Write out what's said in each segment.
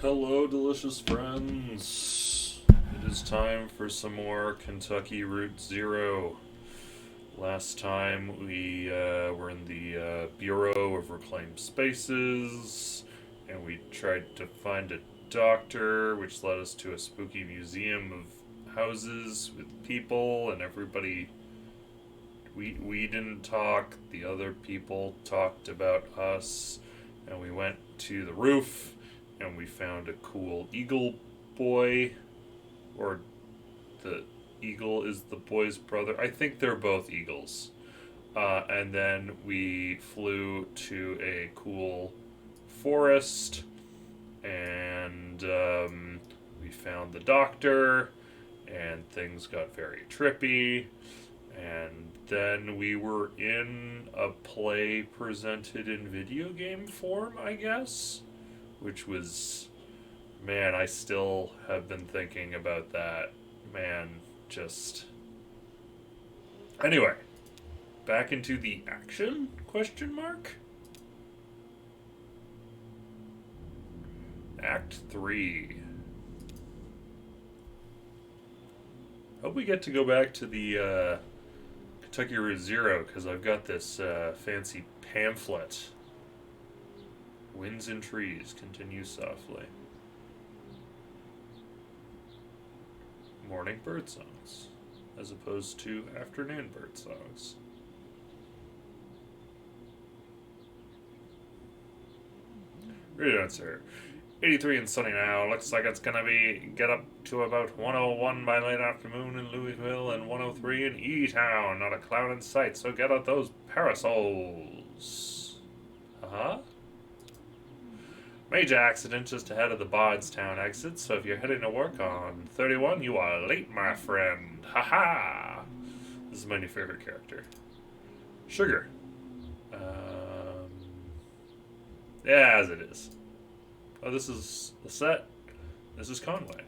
Hello, delicious friends. It is time for some more Kentucky Route Zero. Last time we were in the Bureau of Reclaimed Spaces, and we tried to find a doctor, which led us to a spooky museum of houses with people, and everybody. We didn't talk, the other people talked about us, and we went to the roof and we found a cool eagle boy, or the eagle is the boy's brother. I think they're both eagles. And then we flew to a cool forest, and we found the doctor, and things got very trippy. And then we were in a play presented in video game form, I guess, which was, man, I still have been thinking about that. Man, just. Anyway, back into the action? Question mark? Act 3. Hope we get to go back to the Kentucky Route Zero, because I've got this fancy pamphlet. Winds and trees continue softly. Morning bird songs, as opposed to afternoon bird songs. Read it, sir. 83 and sunny now. Looks like it's gonna be get up to about 101 by late afternoon in Louisville and 103 in E-Town. Not a cloud in sight, so get out those parasols. Huh? Major accident just ahead of the Bardstown exit, so if you're heading to work on 31, you are late, my friend. Ha! This is my new favorite character. Sugar. Yeah, as it is. Oh, this is the set. This is Conway.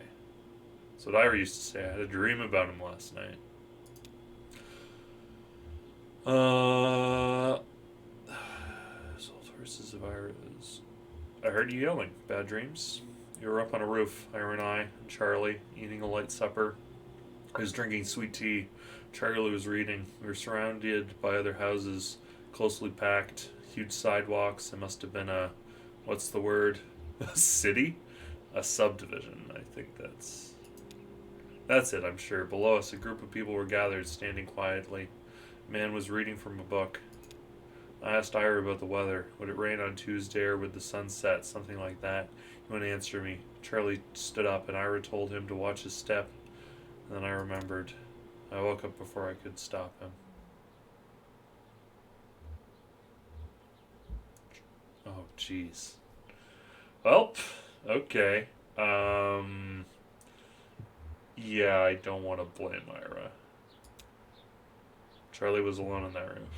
That's what Ira used to say. I had a dream about him last night. Sold horses of Ira's. I heard you yelling. Bad dreams? You were up on a roof, Ira and I, and Charlie, eating a light supper. I was drinking sweet tea. Charlie was reading. We were surrounded by other houses, closely packed, huge sidewalks. It must have been a, what's the word? A city? A subdivision. I think that's it, I'm sure. Below us, a group of people were gathered, standing quietly. A man was reading from a book. I asked Ira about the weather. Would it rain on Tuesday or would the sun set? Something like that. He wouldn't answer me. Charlie stood up and Ira told him to watch his step. And then I remembered. I woke up before I could stop him. Oh, jeez. Well, okay. Yeah, I don't want to blame Ira. Charlie was alone in that room.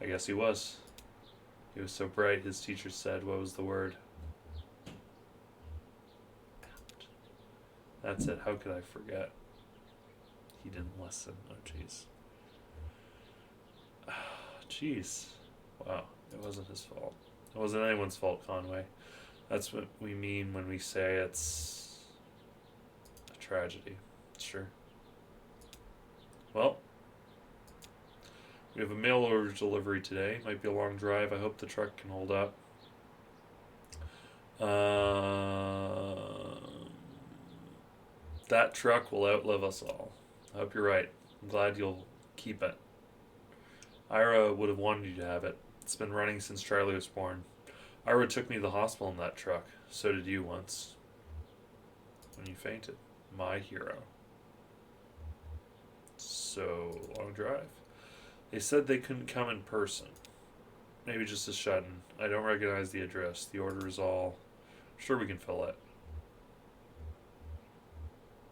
I guess he was. He was so bright, his teacher said, what was the word? That's it. How could I forget? He didn't listen. Oh, jeez. Jeez. Wow. It wasn't his fault. It wasn't anyone's fault, Conway. That's what we mean when we say it's a tragedy. Sure. Well, we have a mail order delivery today. Might be a long drive. I hope the truck can hold up. That truck will outlive us all. I hope you're right. I'm glad you'll keep it. Ira would have wanted you to have it. It's been running since Charlie was born. Ira took me to the hospital in that truck. So did you once. When you fainted. My hero. So, long drive. They said they couldn't come in person. Maybe just a shut-in. I don't recognize the address. The order is all... Sure, we can fill it.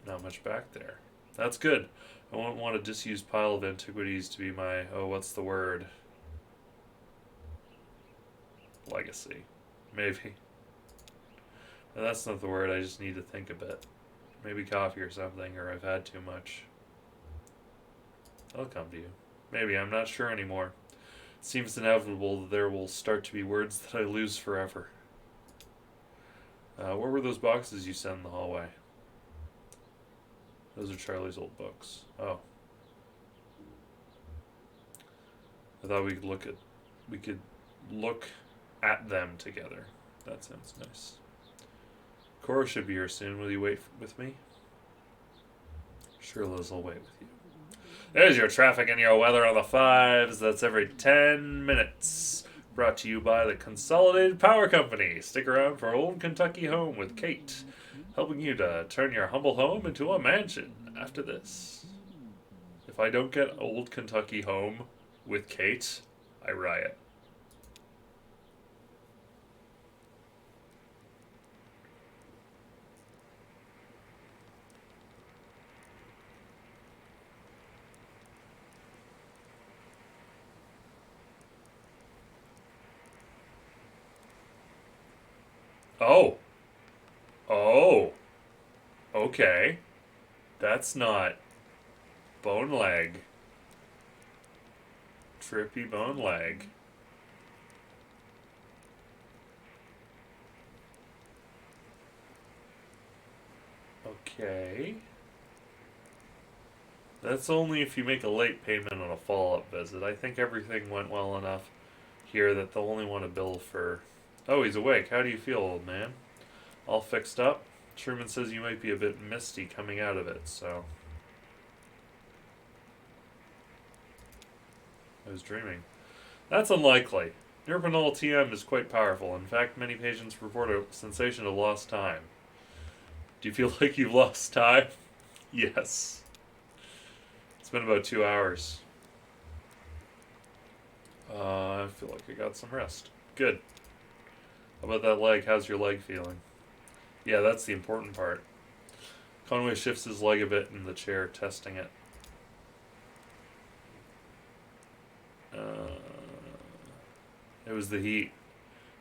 Not much back there. That's good. I won't want a disused pile of antiquities to be my, oh, what's the word? Legacy. Maybe. No, that's not the word. I just need to think a bit. Maybe coffee or something, or I've had too much. I'll come to you. Maybe, I'm not sure anymore. It seems inevitable that there will start to be words that I lose forever. What were those boxes you sent in the hallway? Those are Charlie's old books. Oh. I thought we could look at them together. That sounds nice. Cora should be here soon. Will you wait with me? Sure, Liz, I'll wait with you. There's your traffic and your weather on the fives. That's every 10 minutes. Brought to you by the Consolidated Power Company. Stick around for Old Kentucky Home with Kate, helping you to turn your humble home into a mansion after this. If I don't get Old Kentucky Home with Kate, I riot. Oh. Oh. Okay. That's not bone leg. Trippy bone leg. Okay. That's only if you make a late payment on a follow-up visit. I think everything went well enough here that they'll only want to bill for... Oh, he's awake. How do you feel, old man? All fixed up? Sherman says you might be a bit misty coming out of it, so... I was dreaming. That's unlikely. Neuropinol TM is quite powerful. In fact, many patients report a sensation of lost time. Do you feel like you've lost time? Yes. It's been about 2 hours. I feel like I got some rest. Good. How about that leg? How's your leg feeling? Yeah, that's the important part. Conway shifts his leg a bit in the chair, testing it. It was the heat.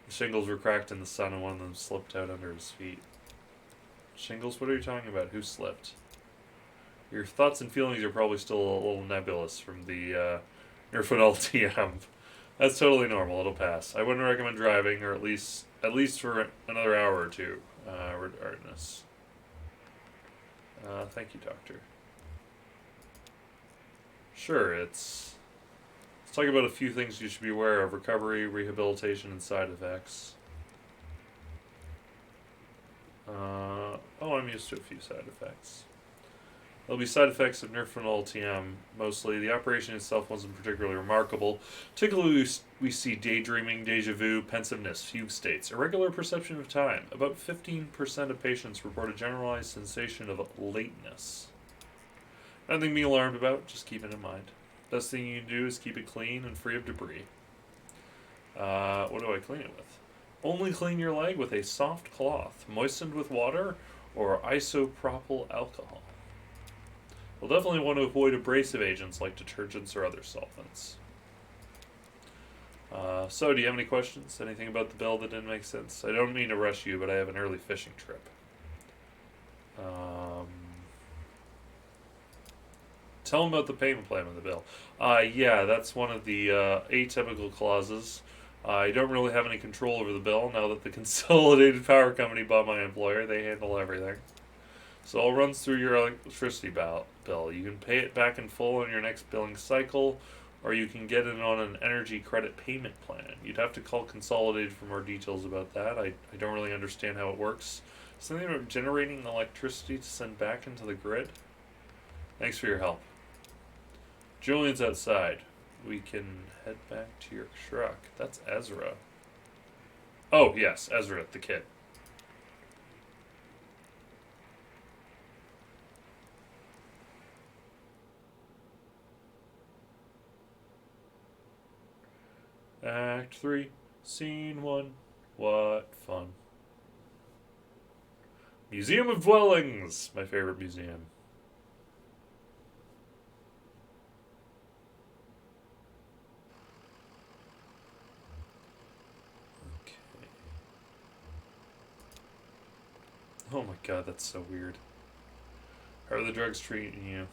The shingles were cracked in the sun and one of them slipped out under his feet. Shingles? What are you talking about? Who slipped? Your thoughts and feelings are probably still a little nebulous from the Nerfenol TM. That's totally normal. It'll pass. I wouldn't recommend driving, or at least for another hour or two, regardless. Thank you, Doctor. Sure, let's talk about a few things you should be aware of: recovery, rehabilitation, and side effects. I'm used to a few side effects. There'll be side effects of Nerfenol TM, mostly. The operation itself wasn't particularly remarkable. Particularly, we see daydreaming, deja vu, pensiveness, fugue states, irregular perception of time. About 15% of patients report a generalized sensation of lateness. Nothing to be alarmed about, just keep it in mind. Best thing you can do is keep it clean and free of debris. What do I clean it with? Only clean your leg with a soft cloth, moistened with water or isopropyl alcohol. We'll definitely want to avoid abrasive agents like detergents or other solvents. So, do you have any questions? Anything about the bill that didn't make sense? I don't mean to rush you, but I have an early fishing trip. Tell them about the payment plan on the bill. Yeah, that's one of the atypical clauses. I don't really have any control over the bill now that the Consolidated Power Company bought my employer. They handle everything. So it all runs through your electricity bill. You can pay it back in full on your next billing cycle, or you can get it on an energy credit payment plan. You'd have to call Consolidated for more details about that. I don't really understand how it works. Something about generating electricity to send back into the grid? Thanks for your help. Julian's outside. We can head back to your truck. That's Ezra. Oh, yes, Ezra, the kid. Act 3, Scene 1. What fun. Museum of Dwellings! My favorite museum. Okay. Oh my god, that's so weird. How are the drugs treating you?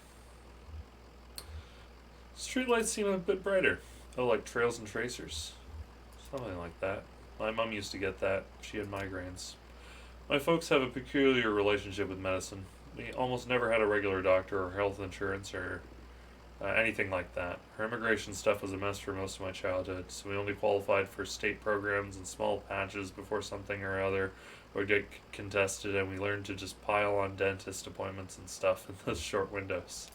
Streetlights seem a bit brighter. Oh, like trails and tracers. Something like that. My mom used to get that. She had migraines. My folks have a peculiar relationship with medicine. We almost never had a regular doctor or health insurance or anything like that. Our immigration stuff was a mess for most of my childhood, so we only qualified for state programs and small patches before something or other would get contested, and we learned to just pile on dentist appointments and stuff in those short windows.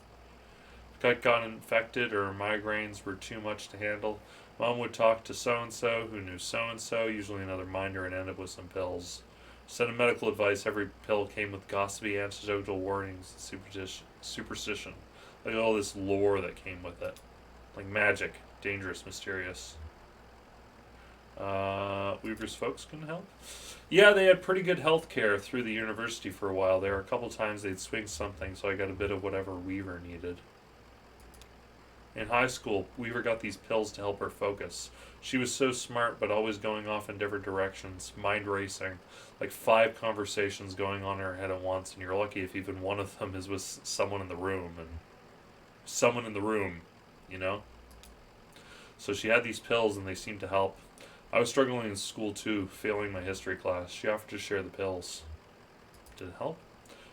If I got infected or migraines were too much to handle, Mom would talk to so and so who knew so and so, usually another minder, and end up with some pills. Instead of medical advice, every pill came with gossipy anecdotal warnings and superstition. Like all this lore that came with it. Like magic. Dangerous, mysterious. Weaver's folks couldn't help? Yeah, they had pretty good health care through the university for a while there. A couple times they'd swing something, so I got a bit of whatever Weaver needed. In high school, Weaver got these pills to help her focus. She was so smart, but always going off in different directions, mind racing, like 5 conversations going on in her head at once, and you're lucky if even one of them is with someone in the room, and someone in the room, you know? So she had these pills, and they seemed to help. I was struggling in school too, failing my history class. She offered to share the pills. Did it help?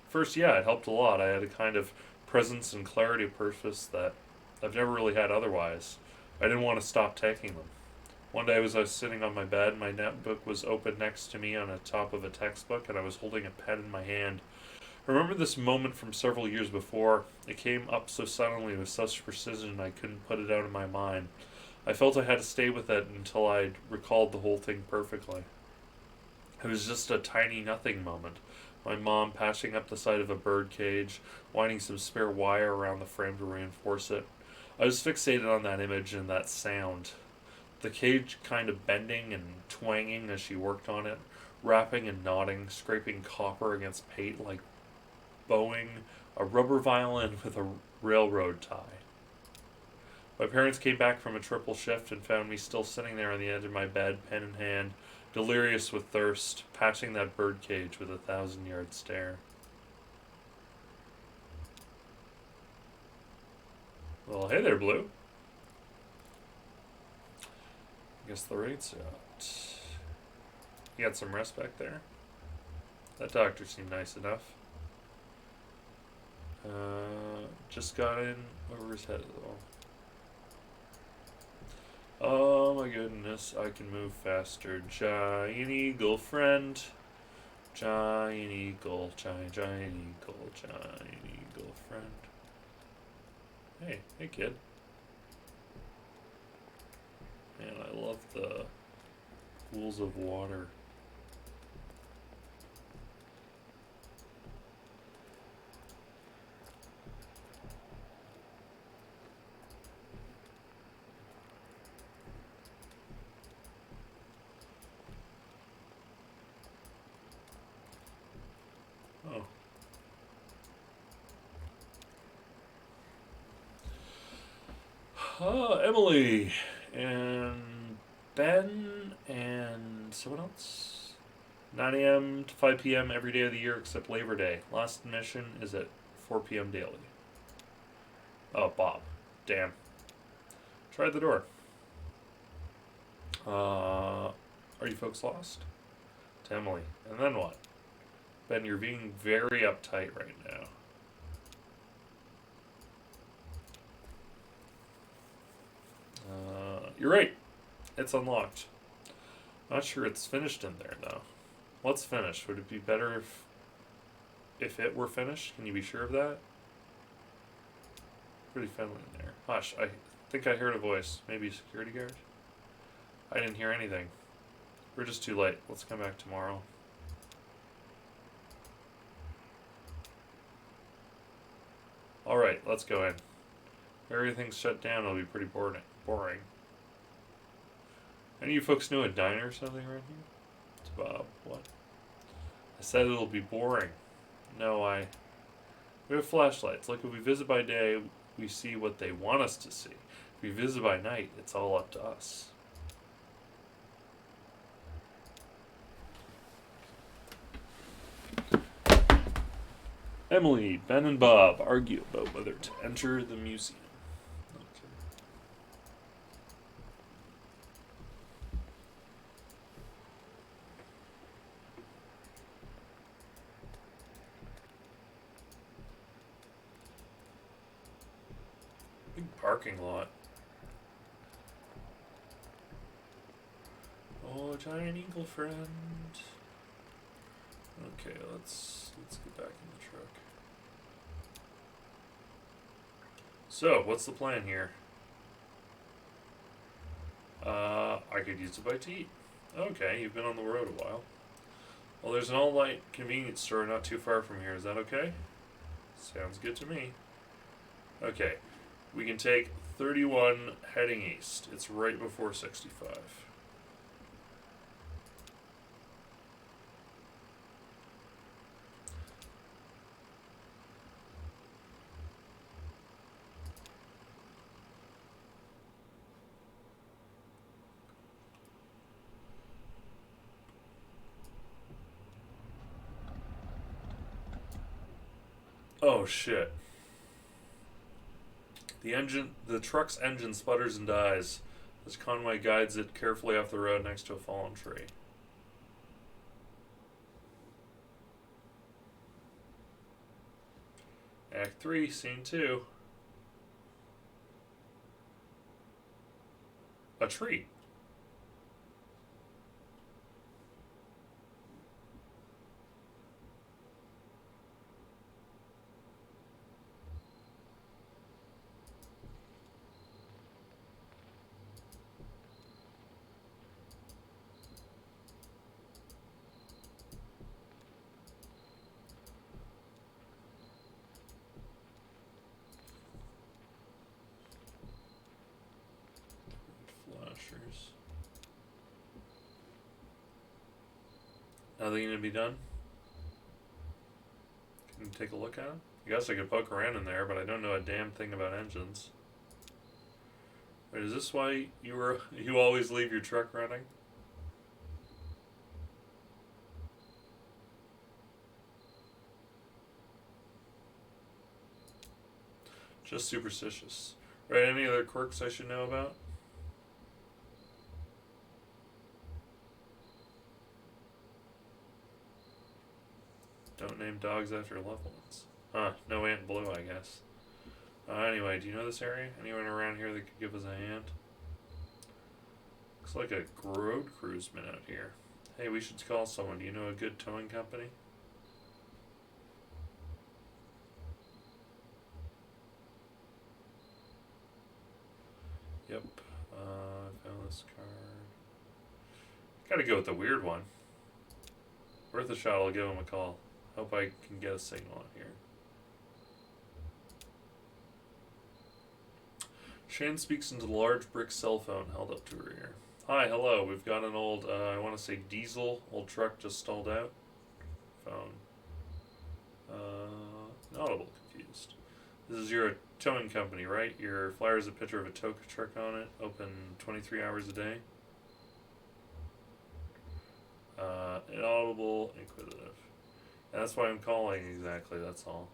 First, yeah, it helped a lot. I had a kind of presence and clarity of purpose that I've never really had otherwise. I didn't want to stop taking them. One day as I was sitting on my bed, my notebook was open next to me on the top of a textbook, and I was holding a pen in my hand. I remember this moment from several years before. It came up so suddenly with such precision I couldn't put it out of my mind. I felt I had to stay with it until I'd recalled the whole thing perfectly. It was just a tiny nothing moment. My mom patching up the side of a bird cage, winding some spare wire around the frame to reinforce it. I was fixated on that image and that sound. The cage kind of bending and twanging as she worked on it, rapping and nodding, scraping copper against pate like bowing a rubber violin with a railroad tie. My parents came back from a triple shift and found me still sitting there on the edge of my bed, pen in hand, delirious with thirst, patching that bird cage with a 1,000-yard stare. Well, hey there, Blue. I guess the raid's out. You got some rest back there? That doctor seemed nice enough. Just got in. Where was his head? Oh my goodness, I can move faster. Giant eagle friend. Giant eagle, giant eagle, giant eagle friend. Hey kid. Man, I love the pools of water. Emily and Ben and someone else. 9 a.m. to 5 p.m. every day of the year except Labor Day. Last admission is at 4 p.m. daily. Oh, Bob. Damn. Tried the door. Are you folks lost? To Emily. And then what? Ben, you're being very uptight right now. You're right. It's unlocked. Not sure it's finished in there though. What's finished? Would it be better if it were finished? Can you be sure of that? Pretty friendly in there. Hush, I think I heard a voice. Maybe a security guard? I didn't hear anything. We're just too late. Let's come back tomorrow. Alright, let's go in. If everything's shut down, it'll be pretty boring. Any of you folks know a diner or something around here? It's Bob. What? I said it'll be boring. No, we have flashlights. Like if we visit by day, we see what they want us to see. If we visit by night, it's all up to us. Emily, Ben, and Bob argue about whether to enter the museum. Parking lot. Oh, giant eagle friend. Okay, let's get back in the truck. So, what's the plan here? I could use a bite to eat. Okay, you've been on the road a while. Well, there's an all-night convenience store not too far from here. Is that okay? Sounds good to me. Okay, we can take 31 heading east. It's right before 65. Oh shit. The truck's engine sputters and dies as Conway guides it carefully off the road next to a fallen tree. Act 3, Scene 2. A tree. Flashers. Nothing to be done? Can you take a look at them? I guess I could poke around in there, but I don't know a damn thing about engines. Wait, is this why you always leave your truck running? Just superstitious. Right, any other quirks I should know about? Don't name dogs after loved ones. Huh, no Aunt Blue, I guess. Anyway, do you know this area? Anyone around here that could give us a hand? Looks like a road crew's been out here. Hey, we should call someone. Do you know a good towing company? Yep. I found this card. Gotta go with the weird one. Worth a shot, I'll give him a call. Hope I can get a signal on here. Shan speaks into the large brick cell phone held up to her ear. Hi, hello. We've got an old, I want to say diesel, old truck just stalled out. Phone. Not a little confused. This is your towing company, right? Your flyer is a picture of a tow truck on it, open 23 hours a day. Inaudible, inquisitive. And that's why I'm calling exactly, that's all.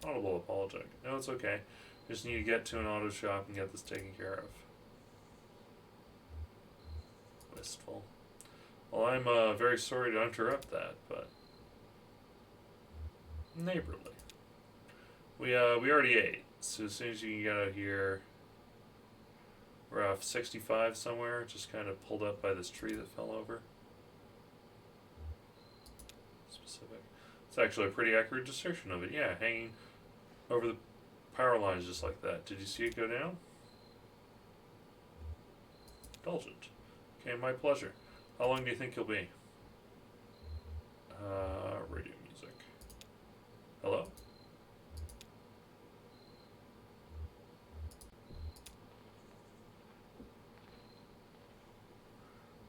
Audible, apologetic. No, it's okay. Just need to get to an auto shop and get this taken care of. Wistful. Well, I'm very sorry to interrupt that, but neighborly. We already ate, so as soon as you can get out here, we're off 65 somewhere, just kind of pulled up by this tree that fell over. Specific. It's actually a pretty accurate description of it. Yeah, hanging over the power lines just like that. Did you see it go down? Indulgent. Okay, my pleasure. How long do you think you'll be? Radio music. Hello?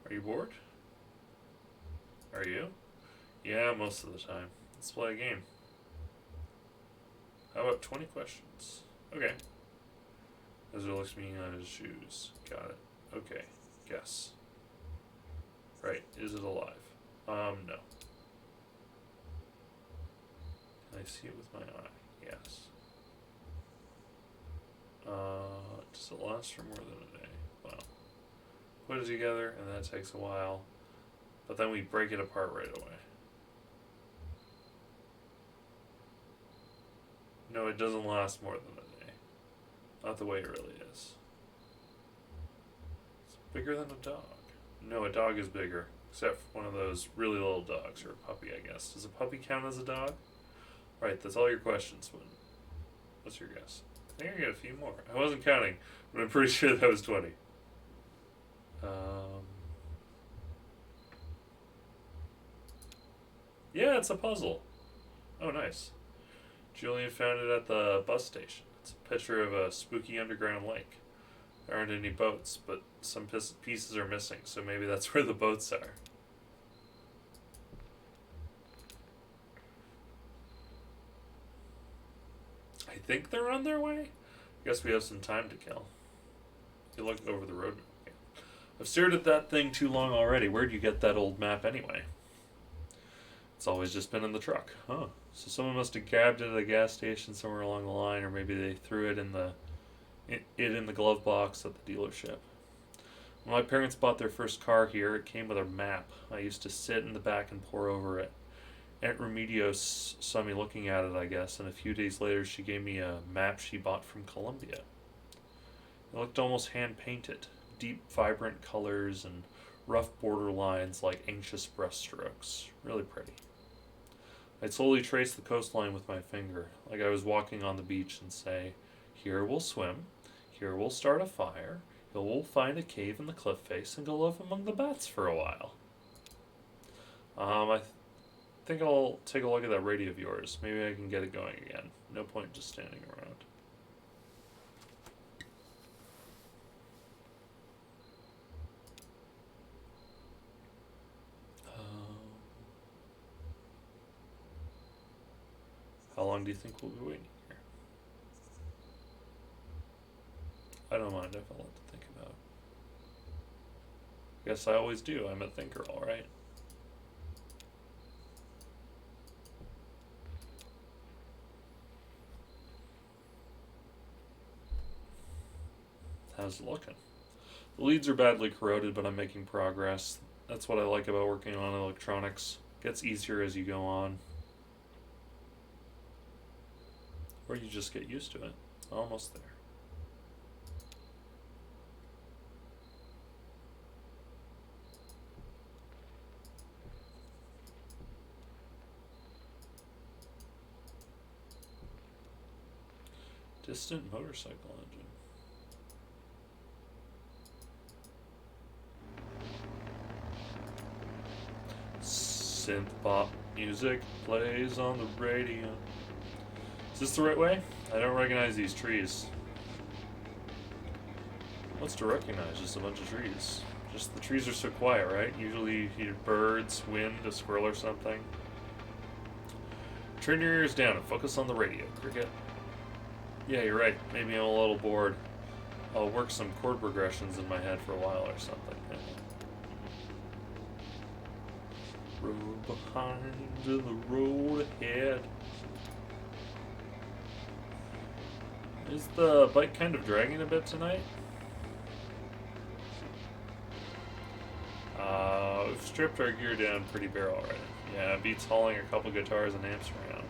Are you bored? Are you? Yeah, most of the time. Let's play a game. How about 20 questions? Okay. Ezra looks me on his shoes. Got it. Okay. Guess. Right. Is it alive? No. Can I see it with my eye? Yes. Does it last for more than a day? Well, put it together, and that takes a while. But then we break it apart right away. No, it doesn't last more than a day. Not the way it really is. It's bigger than a dog. No, a dog is bigger. Except for one of those really little dogs, or a puppy, I guess. Does a puppy count as a dog? Right, that's all your questions, Swin. What's your guess? I think I got a few more. I wasn't counting, but I'm pretty sure that was 20. Yeah, it's a puzzle. Oh, nice. Julian found it at the bus station. It's a picture of a spooky underground lake. There aren't any boats, but some pieces are missing, so maybe that's where the boats are. I think they're on their way. I guess we have some time to kill. You look over the road. Okay. I've stared at that thing too long already. Where'd you get that old map anyway? It's always just been in the truck. Huh. So someone must have grabbed it at a gas station somewhere along the line, or maybe they threw it in the glove box at the dealership. When my parents bought their first car here, it came with a map. I used to sit in the back and pore over it. Aunt Remedios saw me looking at it, I guess, and a few days later she gave me a map she bought from Colombia. It looked almost hand-painted. Deep, vibrant colors and rough border lines like anxious brushstrokes. Really pretty. I'd slowly trace the coastline with my finger, like I was walking on the beach, and say, here we'll swim, here we'll start a fire, here we'll find a cave in the cliff face and go live among the bats for a while. I think I'll take a look at that radio of yours. Maybe I can get it going again. No point just standing around. How long do you think we'll be waiting here? I don't mind. I have a lot to think about. Guess I always do. I'm a thinker, alright. How's it looking? The leads are badly corroded, but I'm making progress. That's what I like about working on electronics. It gets easier as you go on. Or you just get used to it. Almost there. Distant motorcycle engine. Synth pop music plays on the radio. Is this the right way? I don't recognize these trees. What's to recognize? Just a bunch of trees. Just the trees are so quiet, right? Usually you hear birds, wind, a squirrel or something. Turn your ears down and focus on the radio, Cricket. Yeah, you're right. Maybe I'm a little bored. I'll work some chord progressions in my head for a while or something. Road behind and the road ahead. Is the bike kind of dragging a bit tonight? We've stripped our gear down pretty bare already. Yeah, it beats hauling a couple guitars and amps around.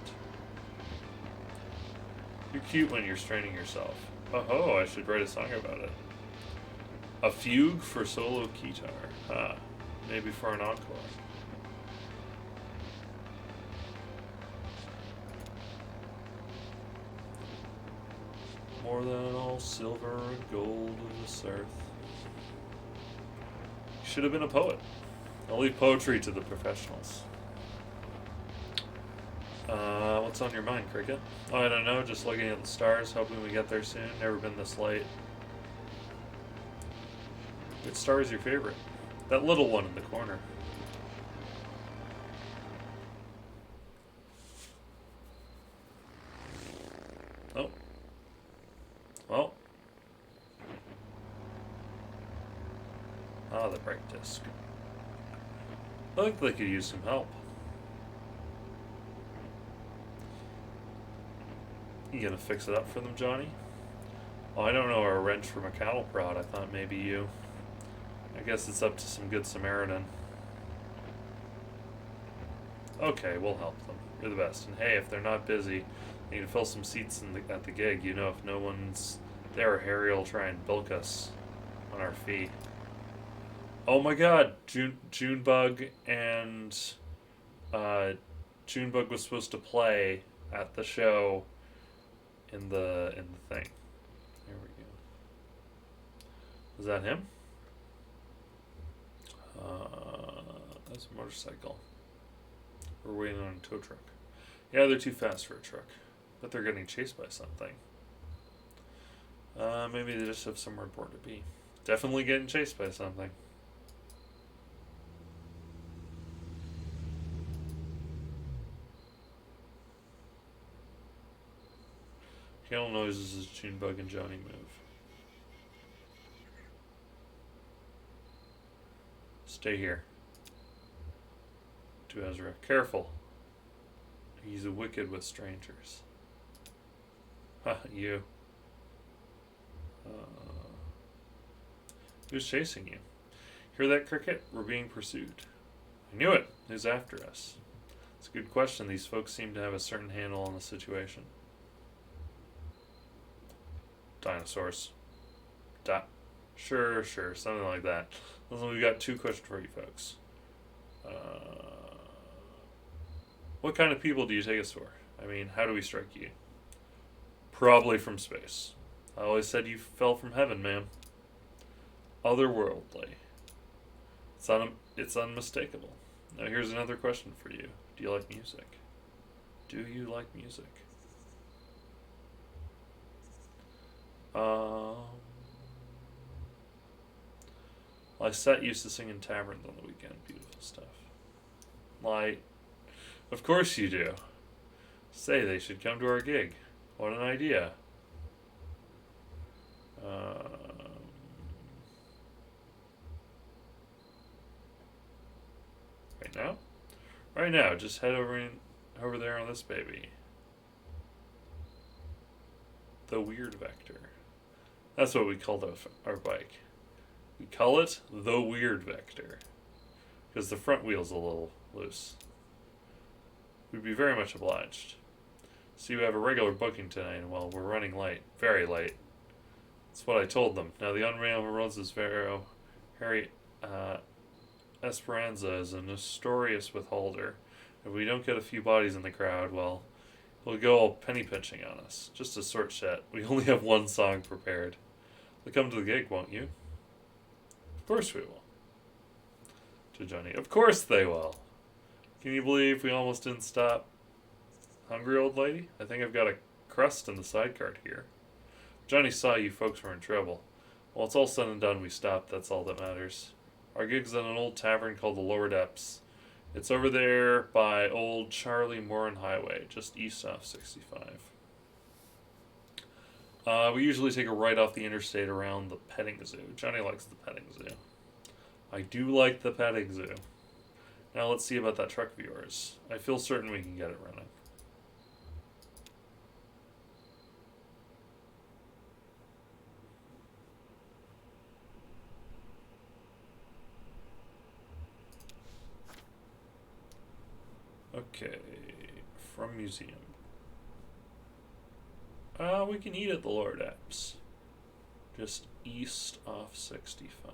You're cute when you're straining yourself. Oh, I should write a song about it. A fugue for solo guitar. Huh. Maybe for an encore. More than all silver and gold of this earth. You should have been a poet. I'll leave poetry to the professionals. What's on your mind, Cricket? Oh, I don't know, just looking at the stars, hoping we get there soon. Never been this late. Which star is your favorite? That little one in the corner. Oh. Well. Ah, the brake disc. I think they could use some help. You gonna fix it up for them, Johnny? Oh, I don't know a wrench from a cattle prod. I thought maybe you. I guess it's up to some good Samaritan. Okay, we'll help them. You're the best. And hey, if they're not busy, Need to fill some seats at the gig. You know, if no one's there, Harry will try and bilk us on our fee. Oh my God, Junebug and Junebug was supposed to play at the show in the thing. There we go. Is that him? That's a motorcycle. We're waiting on a tow truck. Yeah, they're too fast for a truck. But they're getting chased by something. Maybe they just have somewhere important to be. Definitely getting chased by something. Candle noises as Junebug and Johnny move. Stay here. To Ezra. Careful. He's a wicked with strangers. Ha, you. Who's chasing you? Hear that, Cricket? We're being pursued. I knew it. Who's after us? It's a good question. These folks seem to have a certain handle on the situation. Dinosaurs. Sure, something like that. Listen, we've got 2 questions for you folks. What kind of people do you take us for? I mean, how do we strike you? Probably from space. I always said you fell from heaven, ma'am. Otherworldly. It's unmistakable. Now here's another question for you. Do you like music? Do you like music? Lysette used to sing in taverns on the weekend. Beautiful stuff. Light. Of course you do. Say, they should come to our gig. What an idea. Right now? Right now, just head over there on this baby. The Weird Vector. That's what we call our bike. We call it the Weird Vector. Because the front wheel's a little loose. We'd be very much obliged. So you have a regular booking tonight, and well, we're running late. Very late. That's what I told them. Now, the unreal who runs this Vero, Harry Esperanza, is a notorious withholder. If we don't get a few bodies in the crowd, well, he'll go all penny pinching on us. Just a short set. We only have 1 song prepared. They'll come to the gig, won't you? Of course we will. To Johnny. Of course they will. Can you believe we almost didn't stop? Hungry, old lady? I think I've got a crust in the side cart here. Johnny saw you folks were in trouble. Well, it's all said and done, we stopped. That's all that matters. Our gig's at an old tavern called the Lower Depths. It's over there by old Charlie Morin Highway, just east off 65. We usually take a right off the interstate around the petting zoo. Johnny likes the petting zoo. I do like the petting zoo. Now let's see about that truck of yours. I feel certain we can get it running. Okay, from museum. We can eat at the Lower Depths. Just east off 65.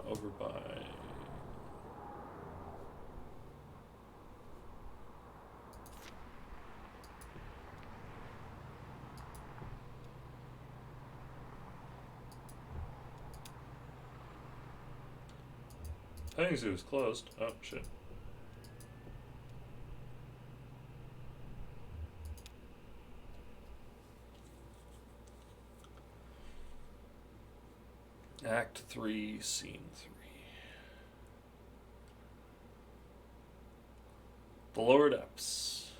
Over by... Petting zoo is closed. Oh, shit. Act 3, Scene 3. The Lower Depths.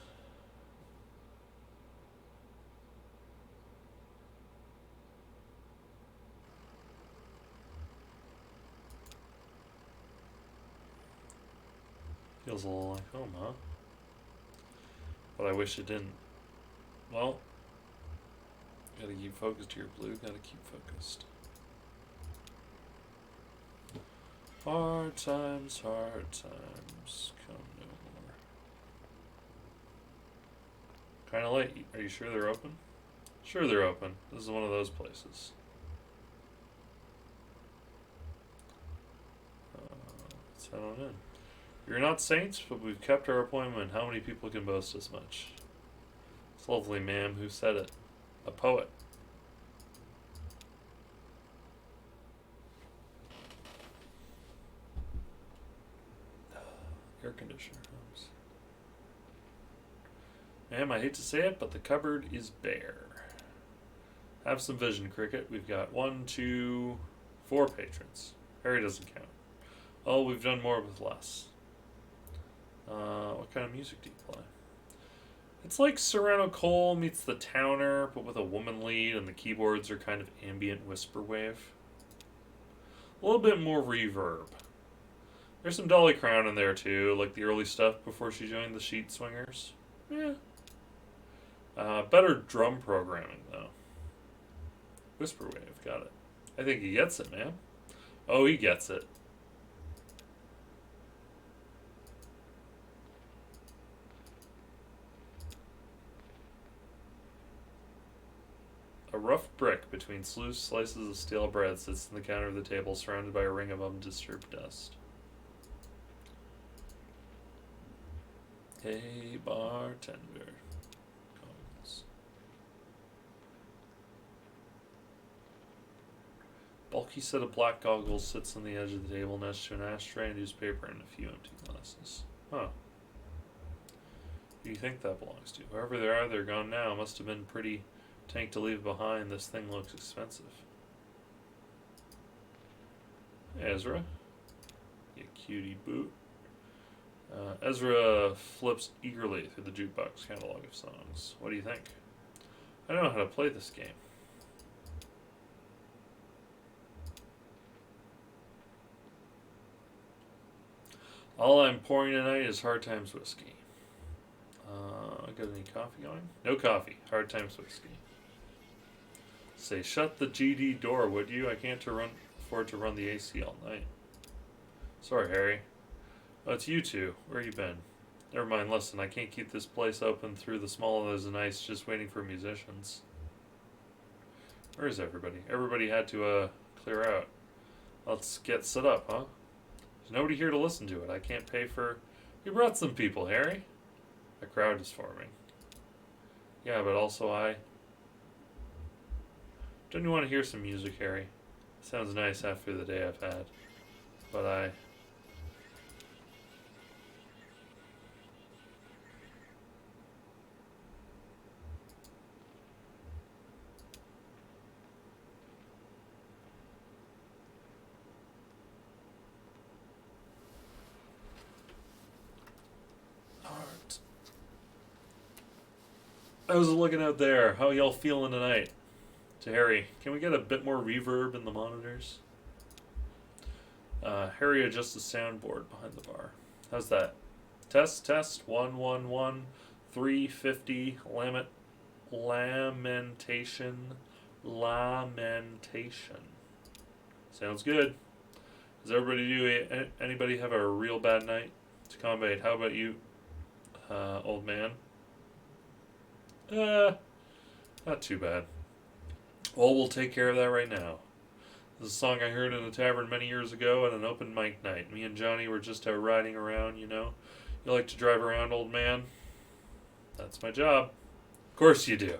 feels a little like home, huh? But I wish it didn't. Well, gotta keep focused here, Blue. Gotta keep focused. Hard times come no more. Kinda late. Are you sure they're open? Sure they're open. This is one of those places. Let's head on in. You're not saints, but we've kept our appointment. How many people can boast as much? It's lovely, ma'am. Who said it? A poet. Air conditioner comes. Ma'am, I hate to say it, but the cupboard is bare. Have some vision, Cricket. We've got 1, 2, 4 patrons. Harry doesn't count. Oh, we've done more with less. What kind of music do you play? It's like Serrano Cole meets the Towner, but with a woman lead, and the keyboards are kind of ambient whisper wave. A little bit more reverb. There's some Dolly Crown in there too, like the early stuff before she joined the Sheet Swingers. Yeah. Better drum programming though. Whisper wave, got it. I think he gets it, man. Oh, he gets it. A rough brick between loose slices of stale bread sits in the counter of the table, surrounded by a ring of undisturbed dust. Hey, bartender. Calls. Bulky set of black goggles sits on the edge of the table next to an ashtray, newspaper, and a few empty glasses. Huh. Who do you think that belongs to? Whoever they are, they're gone now. Must have been pretty tank to leave behind. This thing looks expensive. Ezra. You cutie boot. Ezra flips eagerly through the jukebox catalog of songs. What do you think? I don't know how to play this game. All I'm pouring tonight is Hard Times whiskey. Got any coffee going? No coffee. Hard Times whiskey. Say, shut the GD door, would you? I can't afford to run the AC all night. Sorry, Harry. Oh, it's you two. Where you been? Never mind, listen, I can't keep this place open through the small of the night just waiting for musicians. Where is everybody? Everybody had to, clear out. Let's get set up, huh? There's nobody here to listen to it. I can't pay for... You brought some people, Harry. A crowd is forming. Yeah, but also Don't you want to hear some music, Harry? Sounds nice after the day I've had. But Alright. I was looking out there. How y'all feeling tonight? To Harry, can we get a bit more reverb in the monitors? Harry adjusts the soundboard behind the bar. How's that? Test, 1, 1, 1, 350, lamentation. Sounds good. Does anybody have a real bad night? To combat, how about you, old man? Not too bad. Well, we'll take care of that right now. This is a song I heard in a tavern many years ago at an open mic night. Me and Johnny were just out riding around, you know. You like to drive around, old man? That's my job. Of course you do.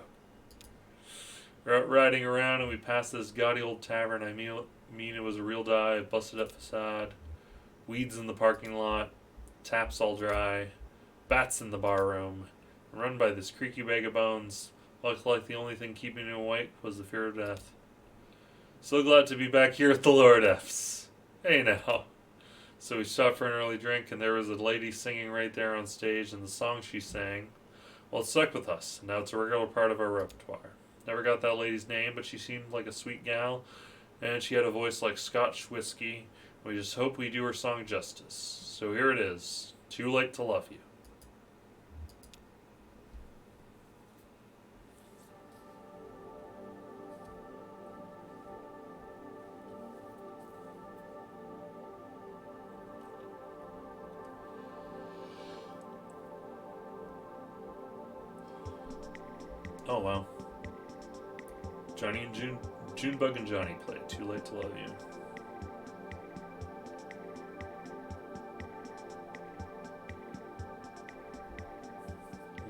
We're out riding around and we passed this gaudy old tavern. I mean it was a real dive, busted up facade, weeds in the parking lot, taps all dry, bats in the bar room, run by this creaky bag of bones. Looked like the only thing keeping him awake was the fear of death. So glad to be back here at the Lord F's. Hey now. So we stopped for an early drink and there was a lady singing right there on stage, and the song she sang, well, it stuck with us. And now it's a regular part of our repertoire. Never got that lady's name, but she seemed like a sweet gal, and she had a voice like Scotch whiskey. We just hope we do her song justice. So here it is. Too late to love you. Oh wow. Johnny and Junebug and Johnny played Too Late to Love You.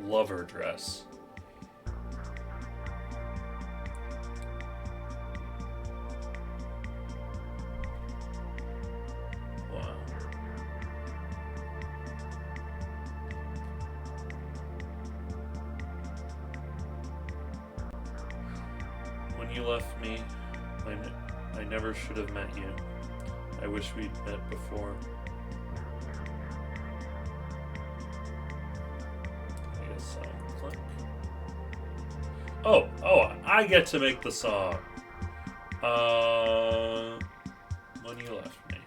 Lover Dress. Wow. When you left me, I never should have met you. I wish we'd met before. I guess I'll click. Oh, I get to make the song. When you left me.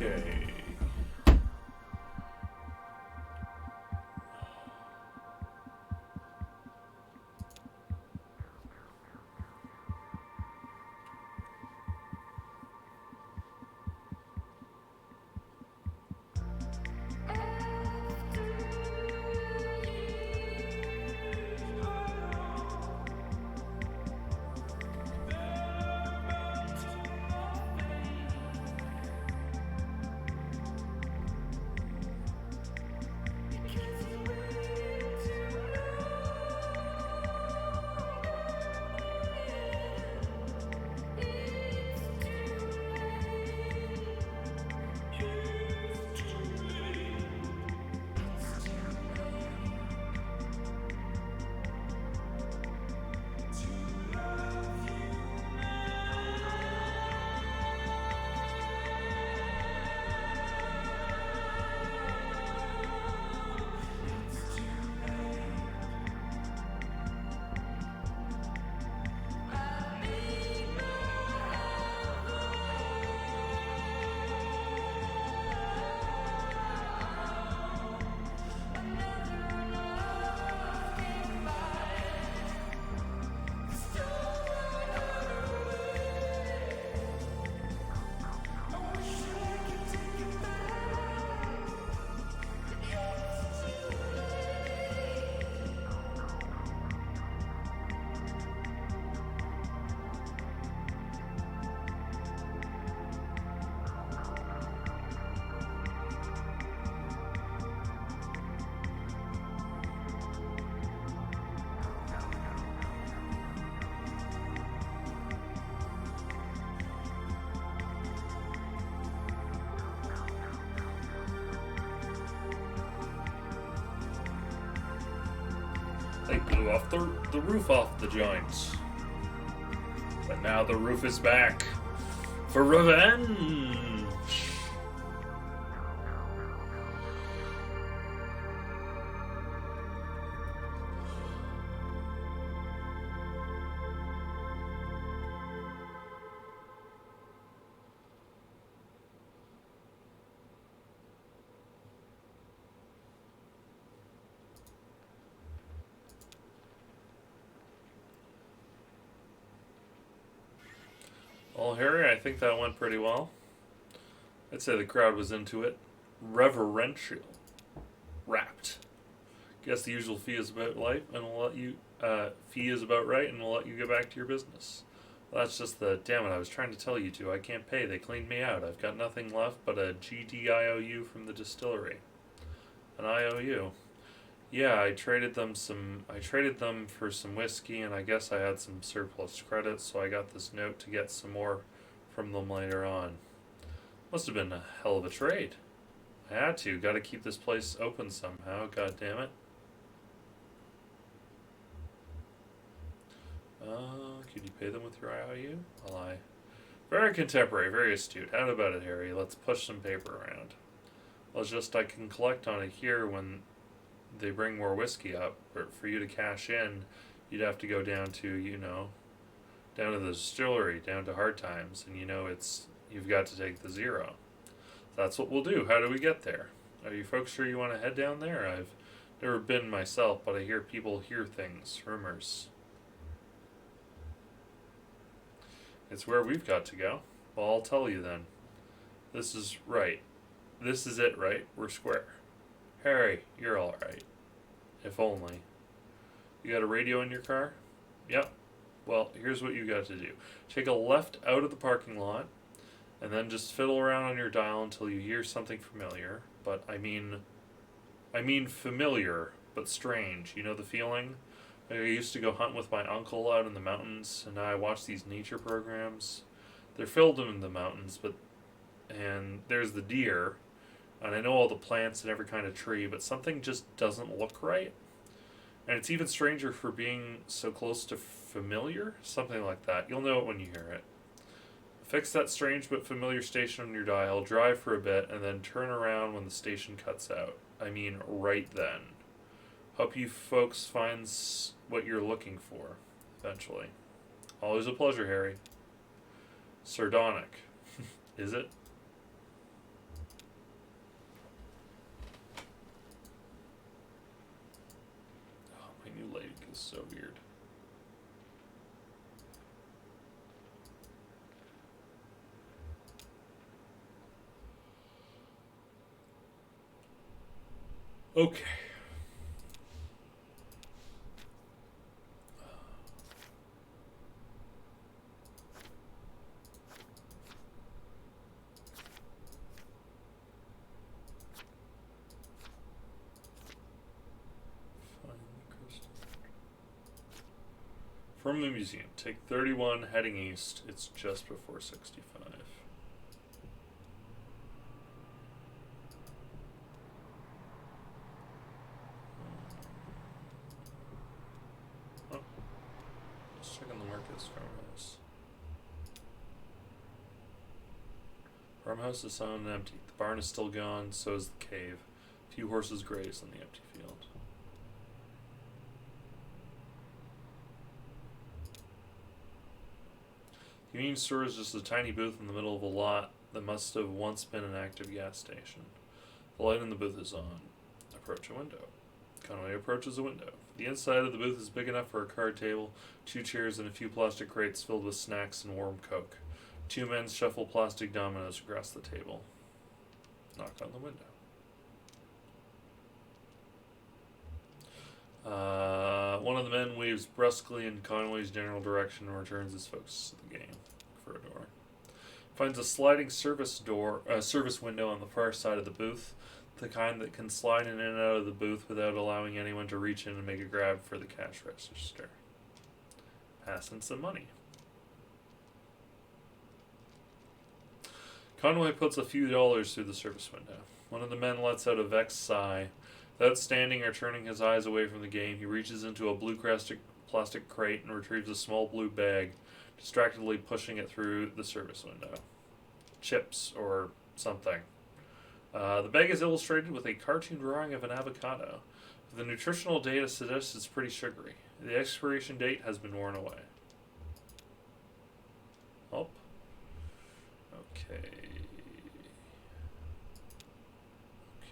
Okay. They blew off the roof off the joint. But now the roof is back for revenge. Well, Harry, I think that went pretty well. I'd say the crowd was into it. Reverential. Rapt. Guess the usual fee is about life, and we'll let you. Fee is about right, and we'll let you get back to your business. Well, that's just the. Damn it! I was trying to tell you to. I can't pay. They cleaned me out. I've got nothing left but a GDIOU from the distillery. An IOU. Yeah, I traded them for some whiskey, and I guess I had some surplus credits, so I got this note to get some more from them later on. Must have been a hell of a trade. I had to. Got to keep this place open somehow. God damn it. Could you pay them with your IOU? Well, very contemporary, very astute. How about it, Harry? Let's push some paper around. Well, it's just I can collect on it here when they bring more whiskey up. But for you to cash in, you'd have to go down to, down to the distillery, down to hard times, and you've got to take the zero. That's what we'll do. How do we get there? Are you folks sure you want to head down there? I've never been myself, but I hear people hear things, rumors. It's where we've got to go. Well, I'll tell you then. This is right. This is it, right? We're square. Harry, you're alright. If only. You got a radio in your car? Yep. Well, here's what you got to do. Take a left out of the parking lot, and then just fiddle around on your dial until you hear something familiar. But I mean familiar, but strange. You know the feeling? I used to go hunt with my uncle out in the mountains, and now I watch these nature programs. They're filmed in the mountains, and there's the deer, and I know all the plants and every kind of tree, but something just doesn't look right. And it's even stranger for being so close to familiar, something like that. You'll know it when you hear it. Fix that strange but familiar station on your dial, drive for a bit, and then turn around when the station cuts out. I mean, right then. Hope you folks find what you're looking for, eventually. Always a pleasure, Harry. Sardonic. Is it? Oh, my new leg is so weird. Okay. From the museum, take 31 heading east. It's just before 65. Oh, let's check on the Marcus farmhouse. Farmhouse is sound and empty. The barn is still gone, so is the cave. A few horses graze on the empty field. The convenience store is just a tiny booth in the middle of a lot that must have once been an active gas station. The light in the booth is on. Approach a window. Conway approaches a window. The inside of the booth is big enough for a card table, 2 chairs, and a few plastic crates filled with snacks and warm Coke. 2 men shuffle plastic dominoes across the table. Knock on the window. One of the men waves brusquely in Conway's general direction and returns his focus to the game for a door. Finds a sliding service window on the far side of the booth, the kind that can slide in and out of the booth without allowing anyone to reach in and make a grab for the cash register. Pass in some money. Conway puts a few dollars through the service window. One of the men lets out a vexed sigh Without standing or turning his eyes away from the game, he reaches into a blue plastic crate and retrieves a small blue bag, distractedly pushing it through the service window. Chips or something. The bag is illustrated with a cartoon drawing of an avocado. The nutritional data suggests it's pretty sugary. The expiration date has been worn away. Oh. Okay.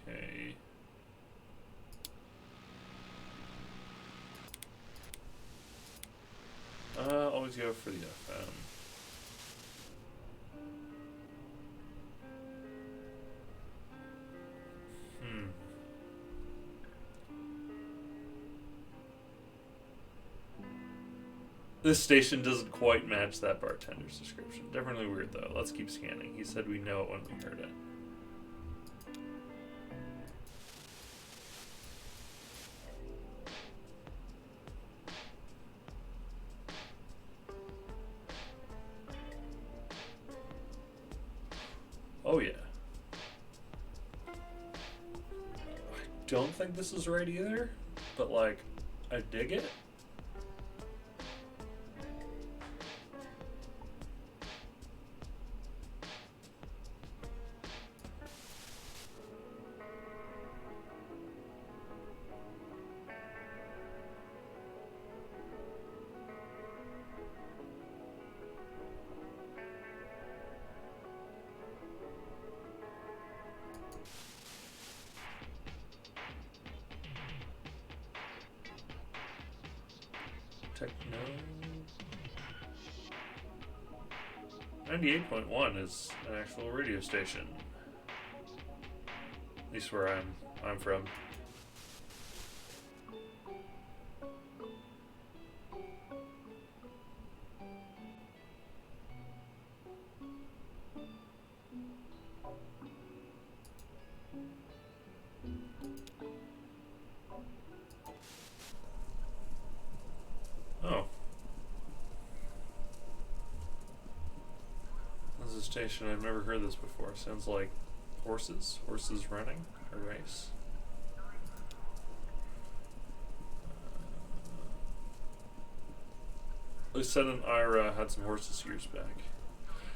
Okay. Always go for the FM. This station doesn't quite match that bartender's description. Definitely weird, though. Let's keep scanning. He said we know it when we heard it. Oh, yeah. I don't think this is right either, but, like, I dig it. Techno 98.1 is an actual radio station. At least where I'm from. Oh. This is a station. I've never heard this before. Sounds like horses. Horses running a race. Lucette and Ira had some horses years back.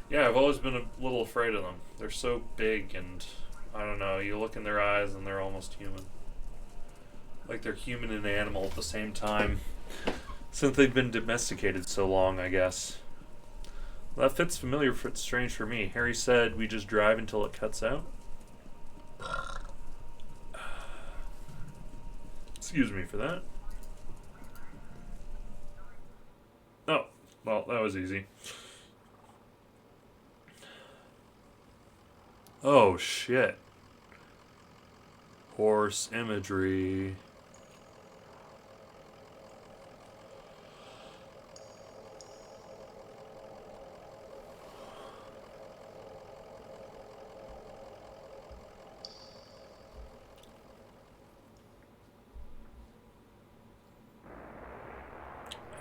Yeah, I've always been a little afraid of them. They're so big and, I don't know, you look in their eyes and they're almost human. Like they're human and animal at the same time. Since they've been domesticated so long, I guess. Well, that fits familiar but strange for me. Harry said we just drive until it cuts out. Excuse me for that. Oh, well, that was easy. Oh, shit. Horse imagery.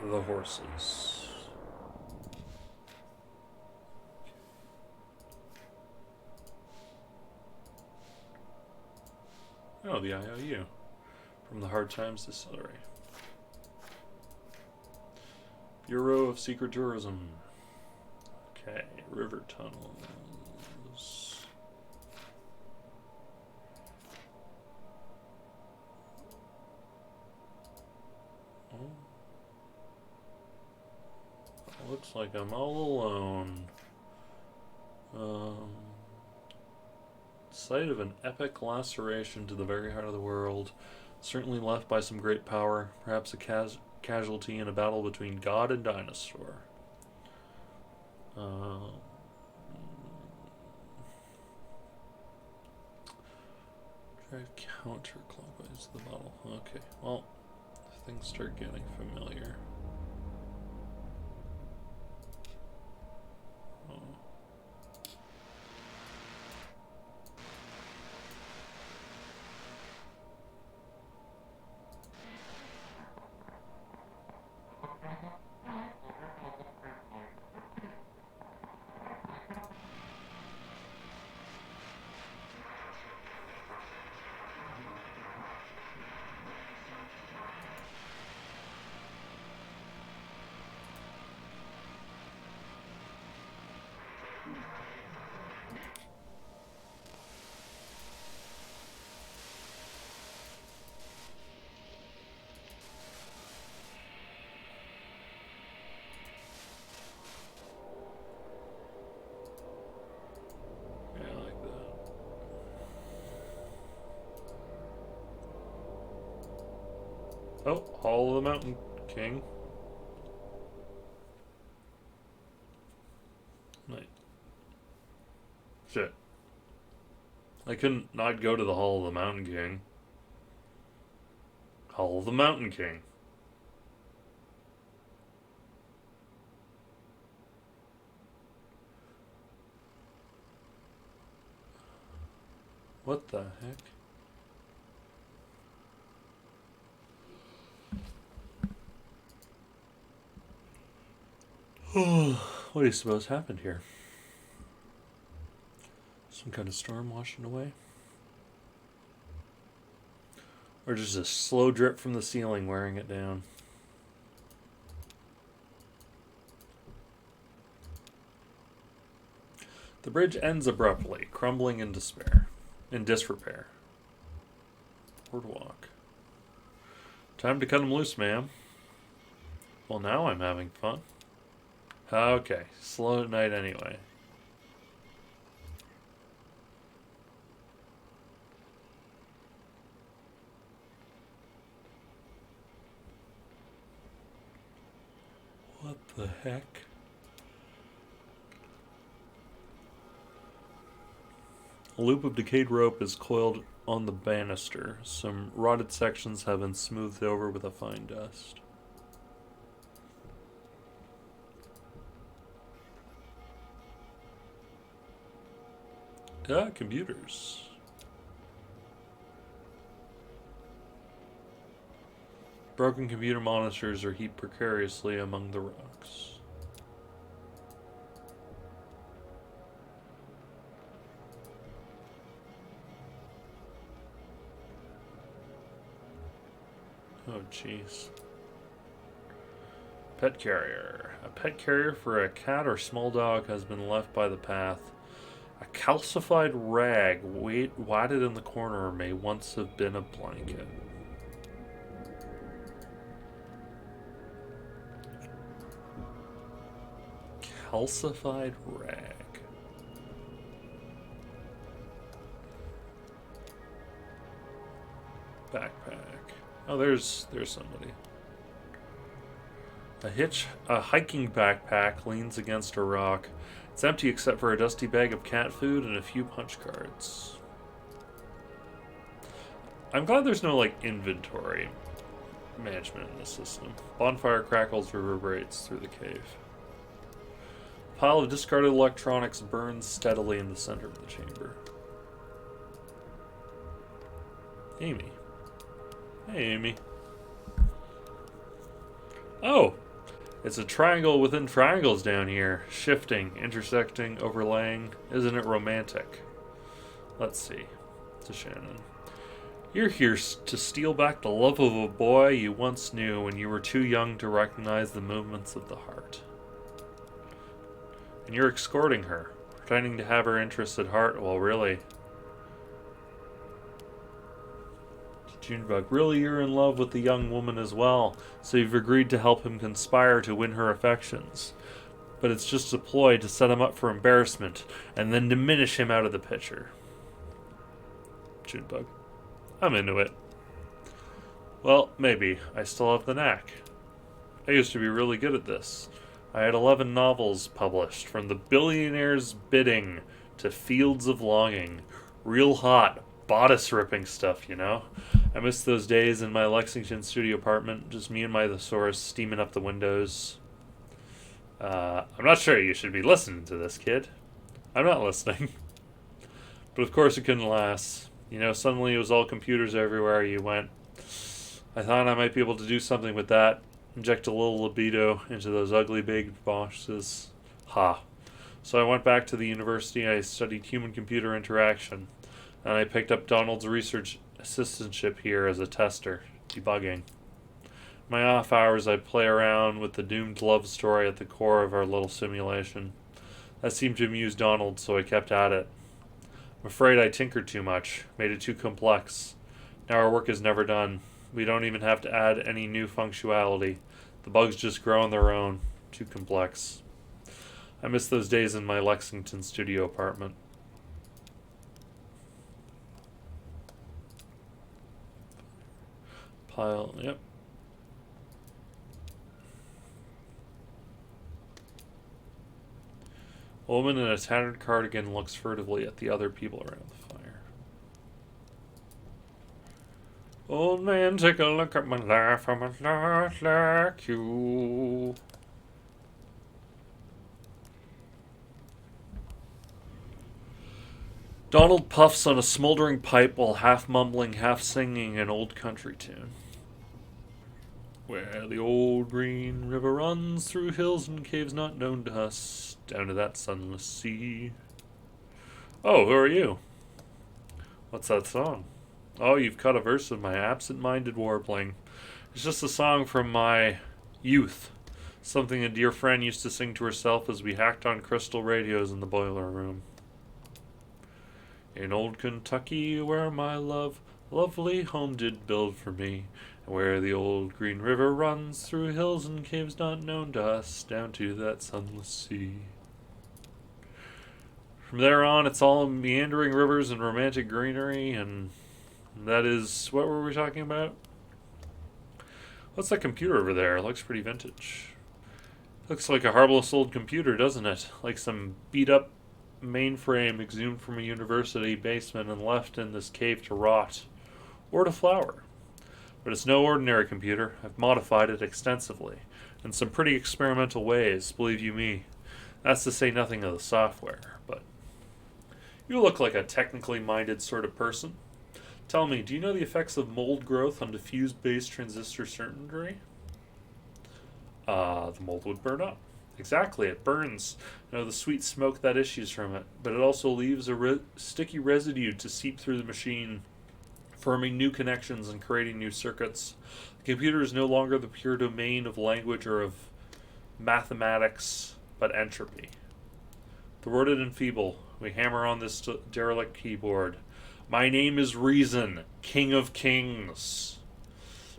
The horses. Oh, the IOU. From the Hard Times Distillery. Bureau of Secret Tourism. Okay, river tunnels. Oh. Looks like I'm all alone. Site of an epic laceration to the very heart of the world, certainly left by some great power, perhaps a casualty in a battle between God and dinosaur. Drive counterclockwise to the bottle. Okay, well, things start getting familiar. Oh, Hall of the Mountain King. Right. Shit. I couldn't not go to the Hall of the Mountain King. Hall of the Mountain King. What the heck? What do you suppose happened here? Some kind of storm washing away? Or just a slow drip from the ceiling wearing it down? The bridge ends abruptly, crumbling in despair. In disrepair. Boardwalk. Time to cut him loose, ma'am. Well, now I'm having fun. Okay, slow at night anyway. What the heck? A loop of decayed rope is coiled on the banister. Some rotted sections have been smoothed over with a fine dust. Computers. Broken computer monitors are heaped precariously among the rocks. Oh, jeez. Pet carrier. A pet carrier for a cat or small dog has been left by the path. A calcified rag wadded in the corner may once have been a blanket. Calcified rag. Backpack. Oh, there's somebody. A hiking backpack leans against a rock. It's empty except for a dusty bag of cat food and a few punch cards. I'm glad there's no, inventory management in the system. Bonfire crackles, reverberates through the cave. A pile of discarded electronics burns steadily in the center of the chamber. Amy. Hey, Amy. Oh! It's a triangle within triangles down here. Shifting, intersecting, overlaying. Isn't it romantic? Let's see. To Shannon. You're here to steal back the love of a boy you once knew when you were too young to recognize the movements of the heart. And you're escorting her, pretending to have her interests at heart, while really... Junebug, really you're in love with the young woman as well, so you've agreed to help him conspire to win her affections. But it's just a ploy to set him up for embarrassment, and then diminish him out of the picture. Junebug, I'm into it. Well, maybe. I still have the knack. I used to be really good at this. I had 11 novels published, from The Billionaire's Bidding to Fields of Longing. Real hot, bodice-ripping stuff, you know? I miss those days in my Lexington studio apartment, just me and my thesaurus steaming up the windows. I'm not sure you should be listening to this, kid. I'm not listening. But of course it couldn't last. You know, suddenly it was all computers everywhere you went. I thought I might be able to do something with that. Inject a little libido into those ugly big bosses. Ha. So I went back to the university. I studied human-computer interaction. And I picked up Donald's research assistantship here as a tester, debugging. My off hours, I play around with the doomed love story at the core of our little simulation. That seemed to amuse Donald, so I kept at it. I'm afraid I tinkered too much, made it too complex. Now our work is never done. We don't even have to add any new functionality. The bugs just grow on their own. Too complex. I miss those days in my Lexington studio apartment. Pile, yep. A woman in a tattered cardigan looks furtively at the other people around the fire. Old man, take a look at my life. I'm a lot like you. Donald puffs on a smoldering pipe while half mumbling, half singing an old country tune. Where the old green river runs through hills and caves not known to us, down to that sunless sea. Oh, who are you? What's that song? Oh, you've caught a verse of my absent-minded warbling. It's just a song from my youth. Something a dear friend used to sing to herself as we hacked on crystal radios in the boiler room. In old Kentucky, where my lovely home did build for me, and where the old green river runs through hills and caves not known to us, down to that sunless sea. From there on, it's all meandering rivers and romantic greenery, and that is... what were we talking about? What's that computer over there? It looks pretty vintage. Looks like a harmless old computer, doesn't it? Like some beat-up mainframe exhumed from a university basement and left in this cave to rot. Or to flower. But it's no ordinary computer. I've modified it extensively. In some pretty experimental ways, believe you me. That's to say nothing of the software, but... You look like a technically minded sort of person. Tell me, do you know the effects of mold growth on diffuse base transistor circuitry? The mold would burn up. Exactly, it burns. You know, the sweet smoke that issues from it. But it also leaves a sticky residue to seep through the machine, forming new connections and creating new circuits. The computer is no longer the pure domain of language or of mathematics, but entropy. Thwarted and feeble, we hammer on this derelict keyboard. My name is Reason, King of Kings.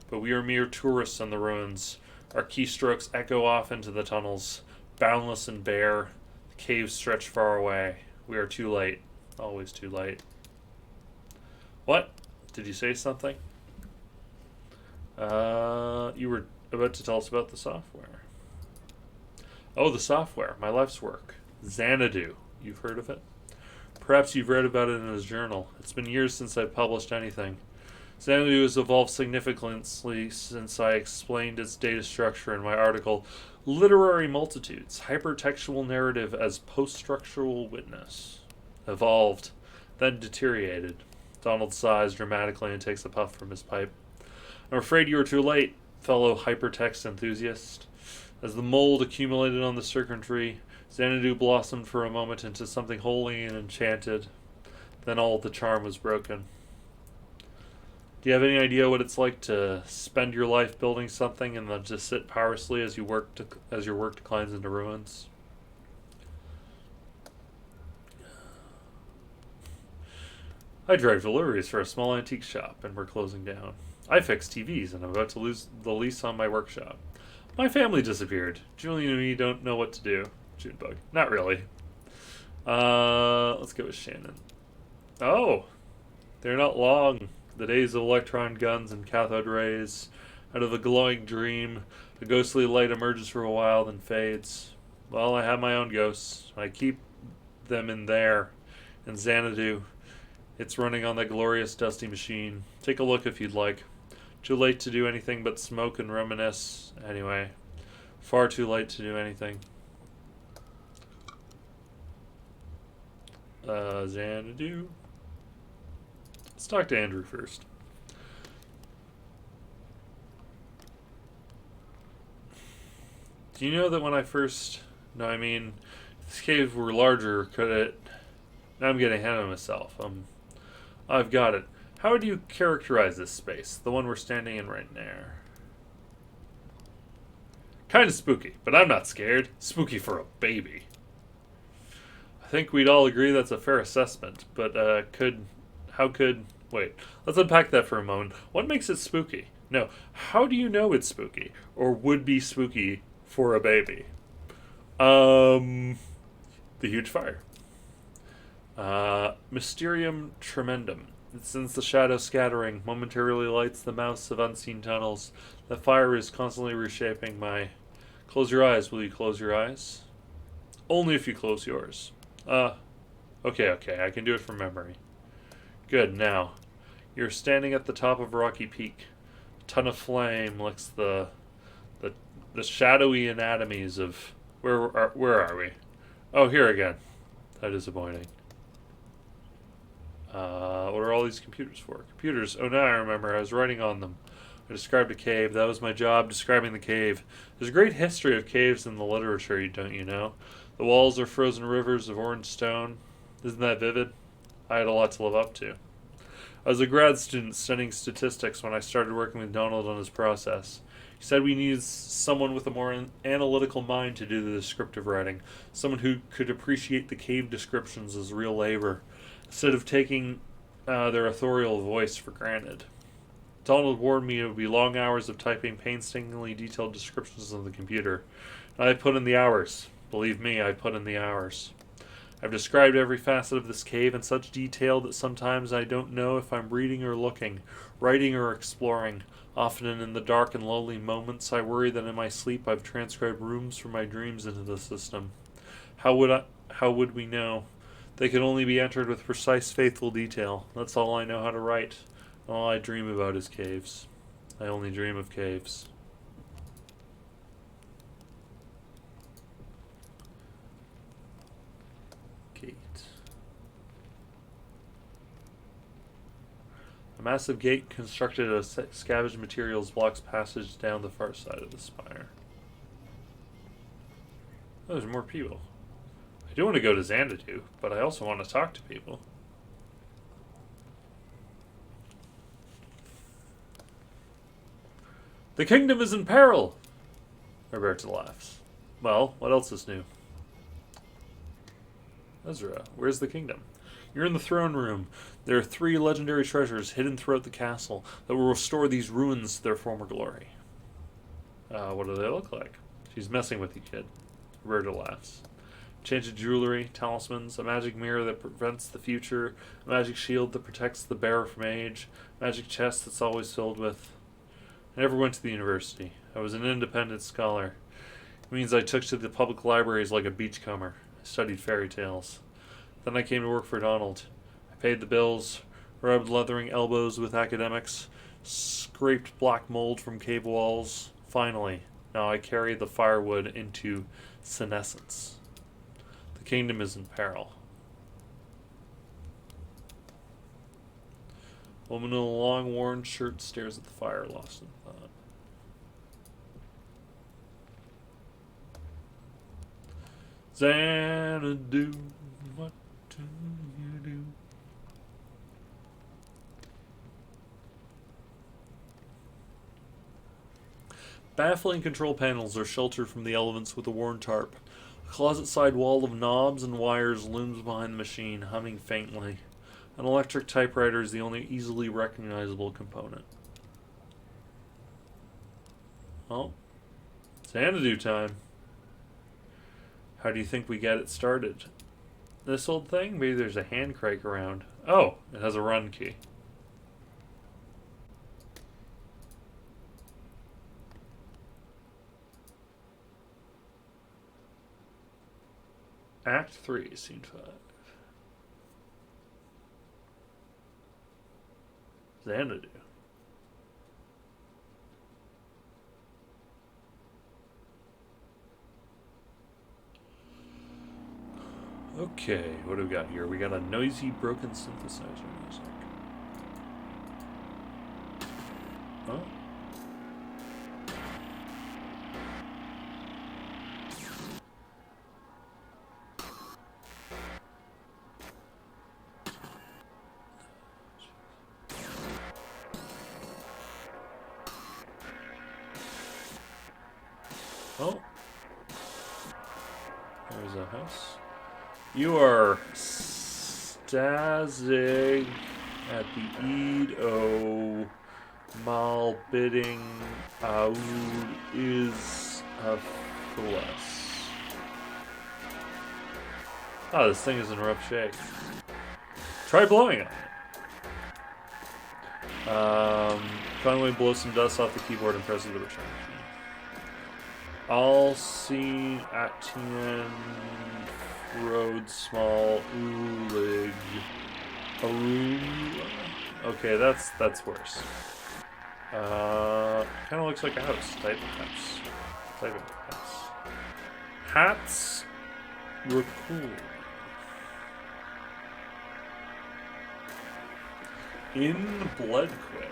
But we are mere tourists on the ruins. Our keystrokes echo off into the tunnels, boundless and bare. The caves stretch far away. We are too late. Always too late. What? Did you say something? You were about to tell us about the software. Oh, the software. My life's work. Xanadu. You've heard of it? Perhaps you've read about it in his journal. It's been years since I've published anything. Xanadu has evolved significantly since I explained its data structure in my article, Literary Multitudes, Hypertextual Narrative as Post-Structural Witness. Evolved, then deteriorated. Donald sighs dramatically and takes a puff from his pipe. I'm afraid you are too late, fellow hypertext enthusiast. As the mold accumulated on the circuitry, Xanadu blossomed for a moment into something holy and enchanted. Then all the charm was broken. Do you have any idea what it's like to spend your life building something and then just sit powerlessly as your work declines into ruins? I drive deliveries for a small antique shop, and we're closing down. I fix TVs, and I'm about to lose the lease on my workshop. My family disappeared. Julian and me don't know what to do. Junebug. Not really. Let's go with Shannon. Oh, they're not long. The days of electron guns and cathode rays. Out of a glowing dream, a ghostly light emerges for a while, then fades. Well, I have my own ghosts. I keep them in there. In Xanadu. It's running on that glorious dusty machine. Take a look if you'd like. Too late to do anything but smoke and reminisce. Anyway, far too late to do anything. Xanadu. Let's talk to Andrew first. Do you know that when I first... No, I mean, if these caves were larger, could it... Now I'm getting ahead of myself. I've got it. How would you characterize this space? The one we're standing in right now. Kind of spooky, but I'm not scared. Spooky for a baby. I think we'd all agree that's a fair assessment, but wait, let's unpack that for a moment. What makes it spooky? No, how do you know it's spooky? Or would be spooky for a baby? The huge fire. Mysterium tremendum. It sends the shadow scattering, momentarily lights the mouths of unseen tunnels. The fire is constantly reshaping my... Close your eyes, will you close your eyes? Only if you close yours. Okay, I can do it from memory. Good, now. You're standing at the top of a rocky peak. A ton of flame licks the shadowy anatomies of... Where are we? Oh, here again. How disappointing. What are all these computers for? Computers. Oh, now I remember. I was writing on them. I described a cave. That was my job, describing the cave. There's a great history of caves in the literature, don't you know? The walls are frozen rivers of orange stone. Isn't that vivid? I had a lot to live up to. I was a grad student studying statistics when I started working with Donald on his process. He said we needed someone with a more analytical mind to do the descriptive writing, someone who could appreciate the cave descriptions as real labor, instead of taking their authorial voice for granted. Donald warned me it would be long hours of typing painstakingly detailed descriptions on the computer. And I put in the hours. Believe me, I put in the hours. I've described every facet of this cave in such detail that sometimes I don't know if I'm reading or looking, writing or exploring. Often in the dark and lonely moments, I worry that in my sleep I've transcribed rooms from my dreams into the system. How would we know? They could only be entered with precise, faithful detail. That's all I know how to write. All I dream about is caves. I only dream of caves. Gate. A massive gate constructed of scavenged materials blocks passage down the far side of the spire. Oh, there's more people. I do want to go to Xanadu, but I also want to talk to people. The kingdom is in peril! Roberta laughs. Well, what else is new? Ezra, where's the kingdom? You're in the throne room. There are 3 legendary treasures hidden throughout the castle that will restore these ruins to their former glory. What do they look like? She's messing with you, kid. Roberta laughs. Enchanted jewelry, talismans, a magic mirror that prevents the future, a magic shield that protects the bearer from age, a magic chest that's always filled with... I never went to the university. I was an independent scholar. It means I took to the public libraries like a beachcomber. I studied fairy tales. Then I came to work for Donald. I paid the bills, rubbed leathering elbows with academics, scraped black mold from cave walls. Finally, now I carry the firewood into senescence. The kingdom is in peril. A woman in a long worn shirt stares at the fire, lost in thought. Xanadu, what do you do? Baffling control panels are sheltered from the elements with a worn tarp. A closet-side wall of knobs and wires looms behind the machine, humming faintly. An electric typewriter is the only easily recognizable component. Oh, Xanadu time. How do you think we get it started? This old thing? Maybe there's a hand crank around. Oh, it has a run key. Act 3, Scene 5. Xanadu. Okay, what do we got here? We got a noisy, broken synthesizer music. Huh? Oh. There's a house. You are Stazig at the Eid o Mal bidding Aud is a flesh. Oh, this thing is in rough shape. Try blowing on it. Conway blows some dust off the keyboard and presses the return key. All seen Atian Road Small Ulig Arula. Okay, that's worse. Kind of looks like a house. Type of house. Type of house. Hats. Recool. In Blood Quit.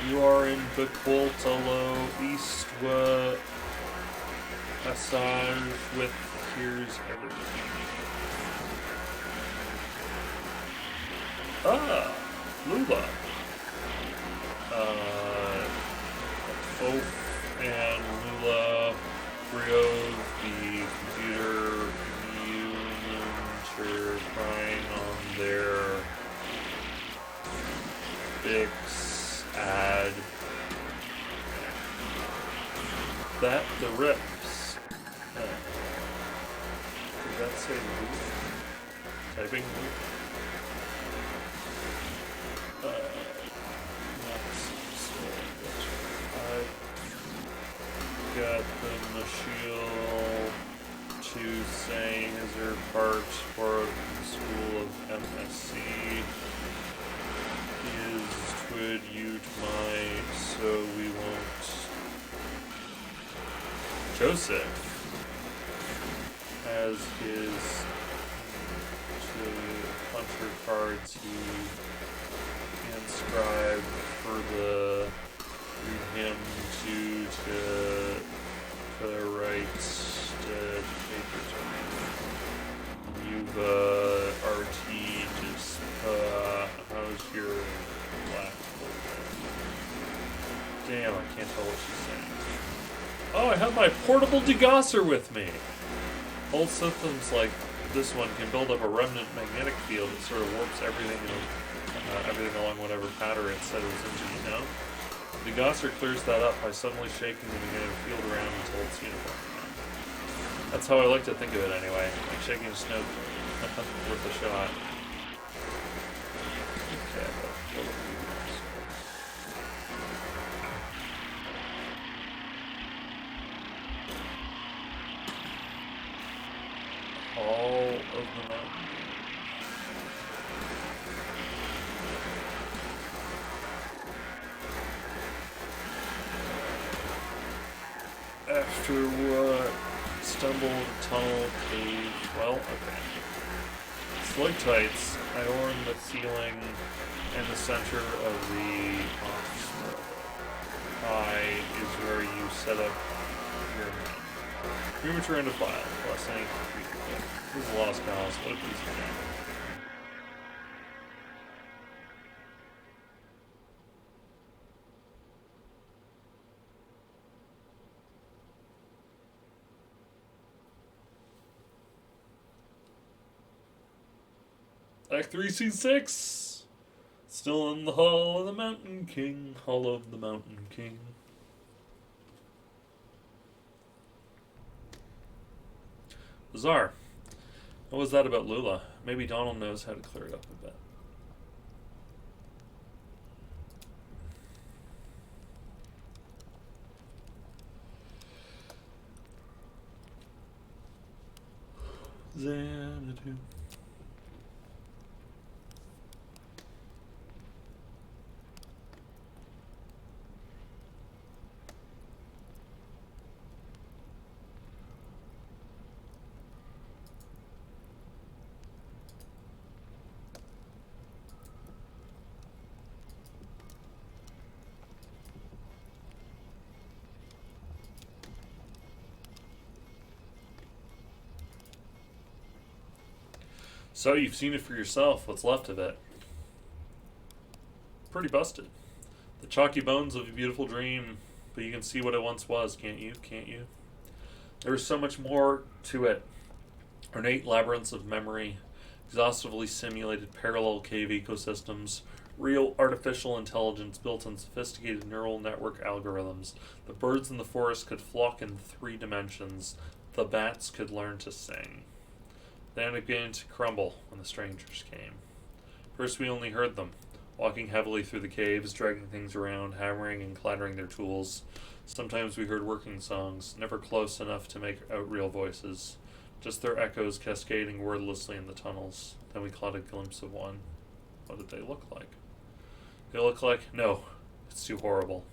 You are in Bequoltalo, Eastwa, Assage with Here's Everything. Ah, Lula. Oaf and Lula Brio, the computer community are crying on their Bix ad. That the rips. Did that say Lula? Typing Lula? Got the Nashiel to saying is her part for the school of MSC is twid you my so we won't Joseph as his to puncher cards he inscribed for the him to write papers. You've RT just how's your black folder? Damn, I can't tell what she's saying. Oh, I have my portable degosser with me. Old systems like this one can build up a remnant magnetic field that sort of warps everything along whatever pattern it said it was into, you know? The Gosser clears that up by suddenly shaking the magnetic field around until it's uniform. That's how I like to think of it anyway. Like shaking a snow worth a shot. Okay, all of the mountain. After what? Stumbled, tunnel, cave. Well, okay. Stalactites. I orn the ceiling and the center of the office. I is where you set up your main. Premature end of file. Blessing. This is a lost cause. What a piece of game. Act 3, Scene 6. Still in the Hall of the Mountain King. Hall of the Mountain King. Bizarre. What was that about Lula? Maybe Donald knows how to clear it up a bit. Xanadu. So you've seen it for yourself. What's left of it? Pretty busted. The chalky bones of a beautiful dream, but you can see what it once was, can't you? Can't you? There was so much more to it. Ornate labyrinths of memory, exhaustively simulated parallel cave ecosystems, real artificial intelligence built on sophisticated neural network algorithms. The birds in the forest could flock in 3 dimensions. The bats could learn to sing. Then it began to crumble when the strangers came. First, we only heard them, walking heavily through the caves, dragging things around, hammering and clattering their tools. Sometimes we heard working songs, never close enough to make out real voices, just their echoes cascading wordlessly in the tunnels. Then we caught a glimpse of one. What did they look like? They look like... No, it's too horrible.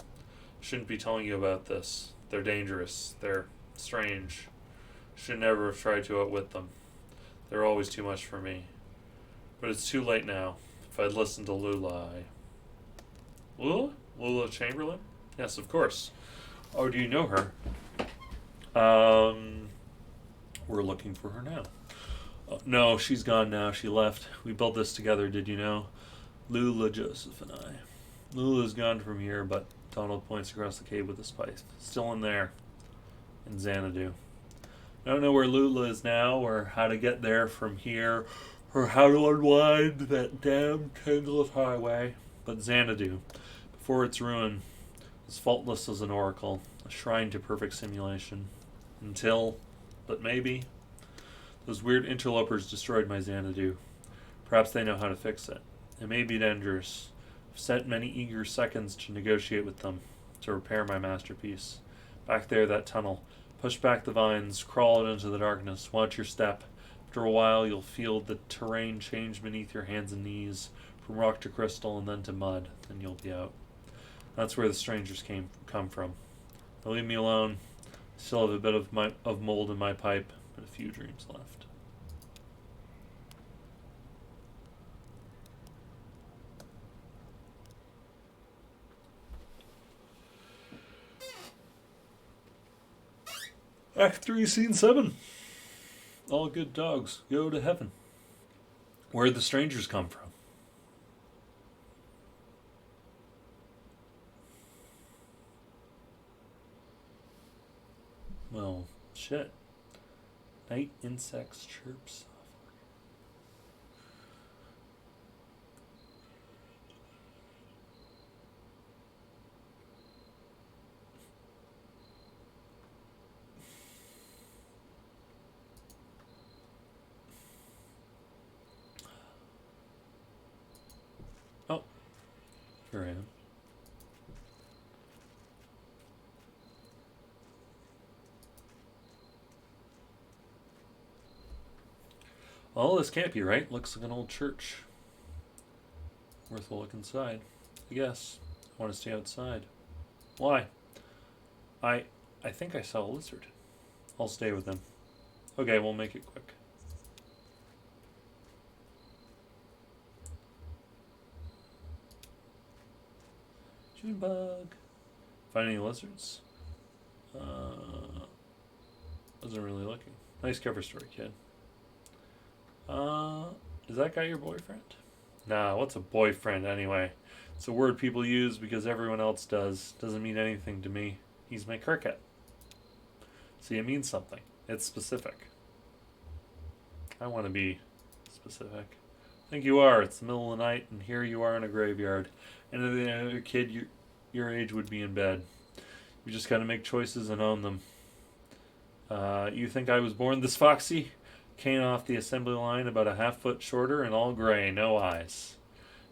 Shouldn't be telling you about this. They're dangerous. They're strange. Should never have tried to outwit them. They're always too much for me. But it's too late now. If I'd listened to Lula, Lula? Lula Chamberlain? Yes, of course. Oh, do you know her? We're looking for her now. Oh, no, she's gone now. She left. We built this together, did you know? Lula, Joseph, and I. Lula's gone from here, but Donald points across the cave with his pipe. Still in there. In Xanadu. I don't know where Lula is now, or how to get there from here, or how to unwind that damn tangled highway. But Xanadu, before its ruin, was faultless as an oracle, a shrine to perfect simulation. Until, but maybe, those weird interlopers destroyed my Xanadu. Perhaps they know how to fix it. It may be dangerous. I've spent many eager seconds to negotiate with them, to repair my masterpiece. Back there, that tunnel. Push back the vines, crawl out into the darkness, watch your step. After a while, you'll feel the terrain change beneath your hands and knees, from rock to crystal and then to mud, and you'll be out. That's where the strangers come from. Now leave me alone. I still have a bit of mold in my pipe, but a few dreams left. Act 3, Scene 7. All good dogs go to heaven. Where'd the strangers come from? Well, shit. Night insects chirp softly. Oh, here I am. Well, this can't be right. Looks like an old church. Worth a look inside. I guess. I want to stay outside. Why? I think I saw a lizard. I'll stay with him. Okay, we'll make it quick. June bug. Find any lizards? Wasn't really looking. Nice cover story, kid. Is that guy your boyfriend? Nah, what's a boyfriend anyway? It's a word people use because everyone else does. Doesn't mean anything to me. He's my cricket. See, it means something. It's specific. I want to be specific. I think you are. It's the middle of the night, and here you are in a graveyard. And any other kid your age would be in bed. You just got to make choices and own them. You think I was born this foxy? Came off the assembly line about a half-foot shorter and all gray, no eyes.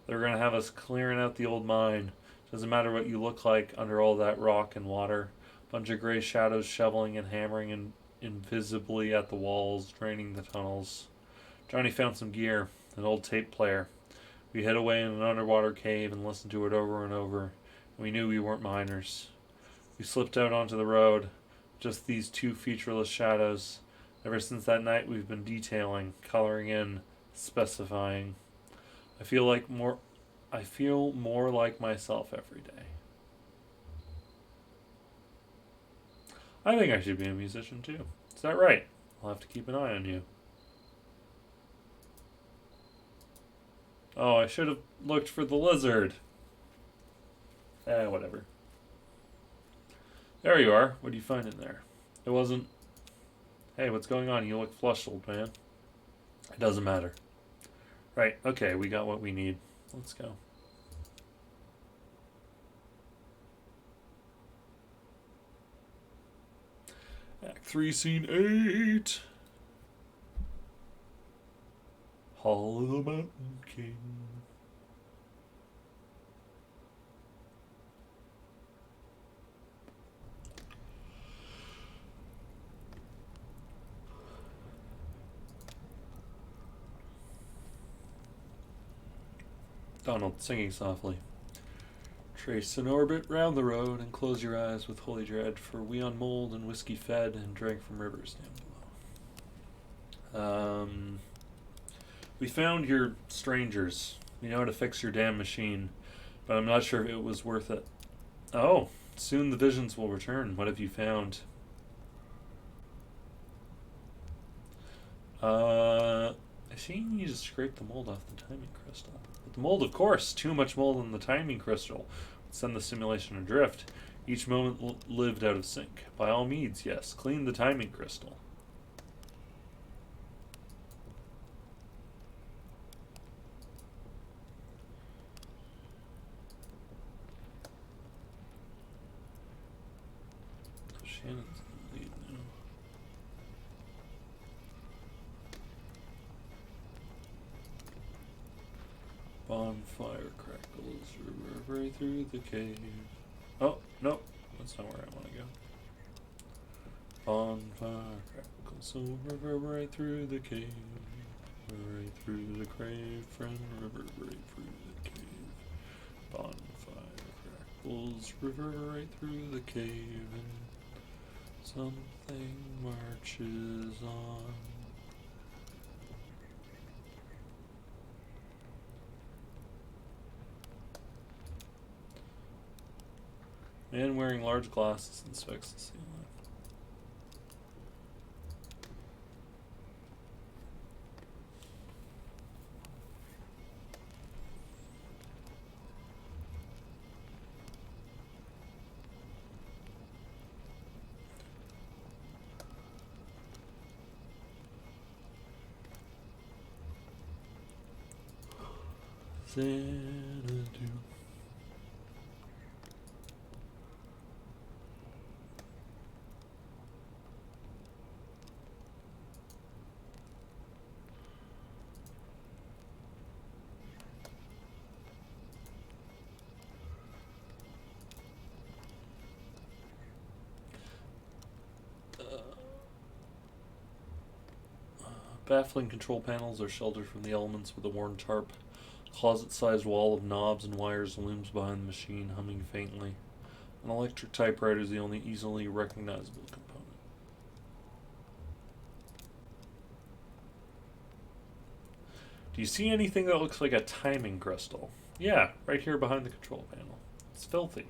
They're going to have us clearing out the old mine. Doesn't matter what you look like under all that rock and water. Bunch of gray shadows shoveling and hammering invisibly at the walls, draining the tunnels. Johnny found some gear, an old tape player. We hid away in an underwater cave and listened to it over and over. We knew we weren't miners. We slipped out onto the road, just these two featureless shadows. Ever since that night, we've been detailing, coloring in, specifying. I feel more like myself every day. I think I should be a musician too. Is that right? I'll have to keep an eye on you. Oh, I should have looked for the lizard. Whatever. There you are. What do you find in there? It wasn't... Hey, what's going on? You look flushed, old man. It doesn't matter. Right, okay, we got what we need. Let's go. Act 3, Scene 8. Hall of the Mountain King. Donald singing softly. Trace an orbit round the road and close your eyes with holy dread, for we on mold and whiskey fed and drank from rivers down below. We found your strangers. We know how to fix your damn machine, but I'm not sure if it was worth it. Oh, soon the visions will return. What have you found? I see you need to scrape the mold off the timing crystal. But the mold, of course. Too much mold in the timing crystal would send the simulation adrift. Each moment lived out of sync. By all means, yes. Clean the timing crystal. Shannon's in the lead now. Bonfire crackles reverberate through the cave. Oh, no. That's not where I want to go. Bonfire crackles so reverberate through the cave. Reverberate through the crave, friend, reverberate through the cave. Bonfire crackles reverberate through the cave, and something marches on. Man wearing large glasses inspects the ceiling. Xanadu. Baffling control panels are sheltered from the elements with a worn tarp. A closet-sized wall of knobs and wires looms behind the machine, humming faintly. An electric typewriter is the only easily recognizable component. Do you see anything that looks like a timing crystal? Yeah, right here behind the control panel. It's filthy.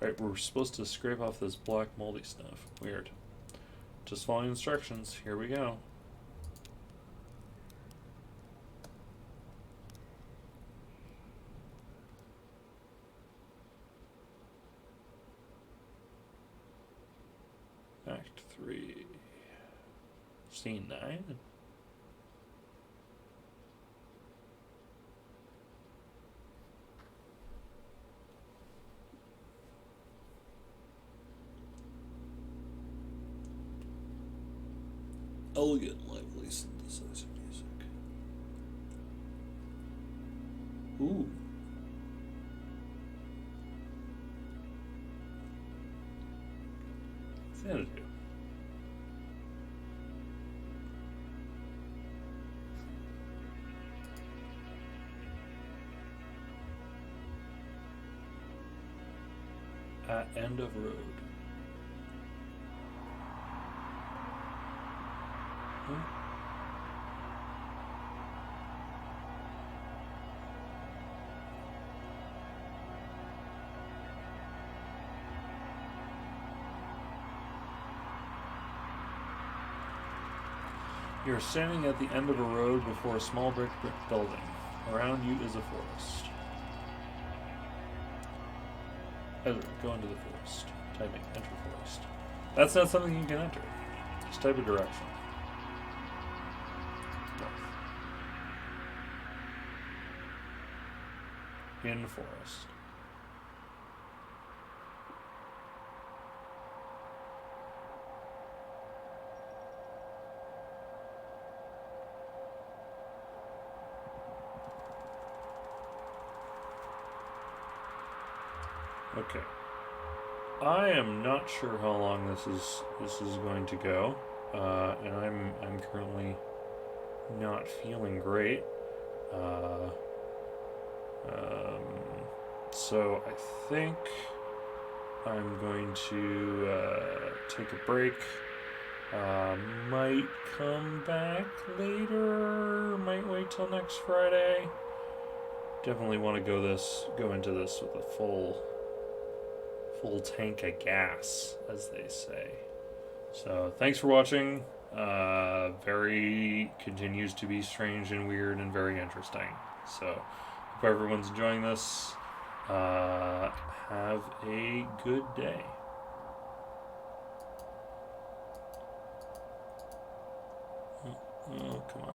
Right, we're supposed to scrape off this black moldy stuff. Weird. Just following instructions. Here we go. Act 3. Scene 9? Elegant, lively synthesizer music. Ooh. Xanadu. At end of road. Huh? You're standing at the end of a road before a small brick building. Around you is a forest. Edward, go into the forest. Typing, enter forest. That's not something you can enter. Just type a direction. In the forest. Okay. I am not sure how long this is going to go, and I'm currently not feeling great. So I think I'm going to take a break. Might come back later. Might wait till next Friday. Definitely want to go into this with a full tank of gas, as they say. So thanks for watching. Very continues to be strange and weird and very interesting. So hope everyone's enjoying this. Have a good day. Oh, come on.